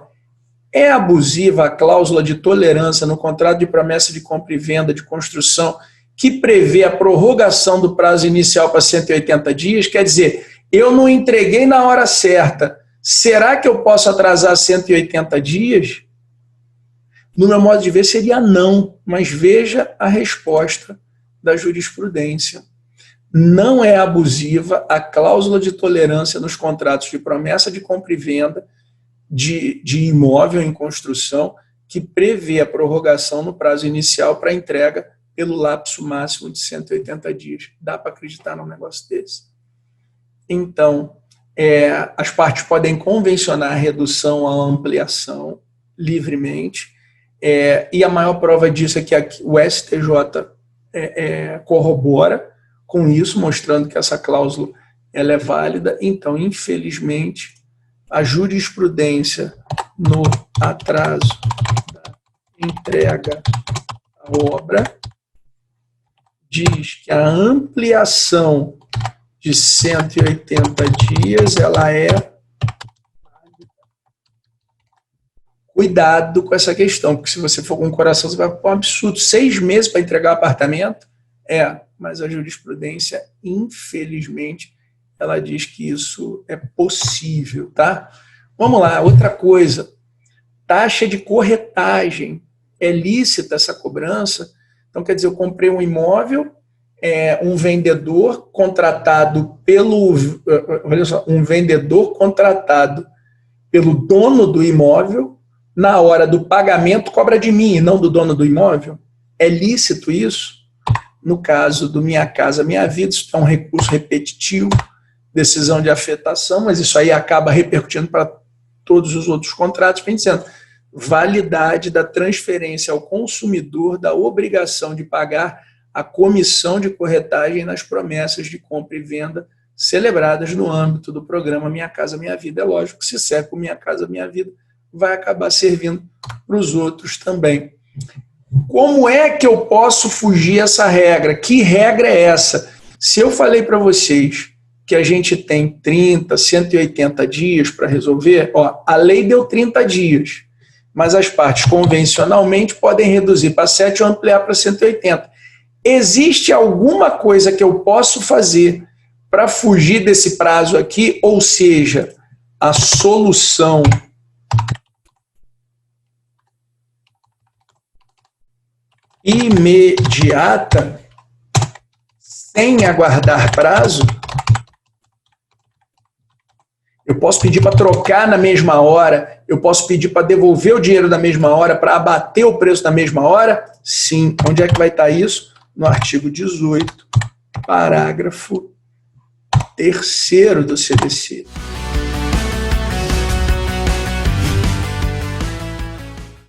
Speaker 1: É abusiva a cláusula de tolerância no contrato de promessa de compra e venda de construção que prevê a prorrogação do prazo inicial para 180 dias? Quer dizer, eu não entreguei na hora certa. Será que eu posso atrasar 180 dias? No meu modo de ver, seria não, mas veja a resposta da jurisprudência. Não é abusiva a cláusula de tolerância nos contratos de promessa de compra e venda de imóvel em construção que prevê a prorrogação no prazo inicial para entrega pelo lapso máximo de 180 dias. Dá para acreditar num negócio desse? Então, as partes podem convencionar a redução ou a ampliação livremente, e a maior prova disso é que o STJ corrobora com isso, mostrando que essa cláusula ela é válida. Então, infelizmente, a jurisprudência no atraso da entrega da obra diz que a ampliação de 180 dias ela é... Cuidado com essa questão, porque se você for com o coração, você vai para um absurdo. 6 meses para entregar apartamento? Mas a jurisprudência, infelizmente, ela diz que isso é possível, tá? Vamos lá, outra coisa. Taxa de corretagem. É lícita essa cobrança? Então, quer dizer, eu comprei um imóvel, um vendedor contratado pelo... Olha só, um vendedor contratado pelo dono do imóvel, na hora do pagamento, cobra de mim e não do dono do imóvel? É lícito isso? No caso do Minha Casa Minha Vida, isso é um recurso repetitivo, decisão de afetação, mas isso aí acaba repercutindo para todos os outros contratos, pensando, validade da transferência ao consumidor da obrigação de pagar a comissão de corretagem nas promessas de compra e venda celebradas no âmbito do programa Minha Casa Minha Vida. É lógico que se serve para Minha Casa Minha Vida, vai acabar servindo para os outros também. Como é que eu posso fugir essa regra? Que regra é essa? Se eu falei para vocês que a gente tem 30, 180 dias para resolver, a lei deu 30 dias, mas as partes convencionalmente podem reduzir para 7 ou ampliar para 180. Existe alguma coisa que eu posso fazer para fugir desse prazo aqui? Ou seja, a solução imediata, sem aguardar prazo? Eu posso pedir para trocar na mesma hora? Eu posso pedir para devolver o dinheiro na mesma hora, para abater o preço na mesma hora? Sim. Onde é que vai estar isso? No artigo 18, parágrafo 3º do CDC.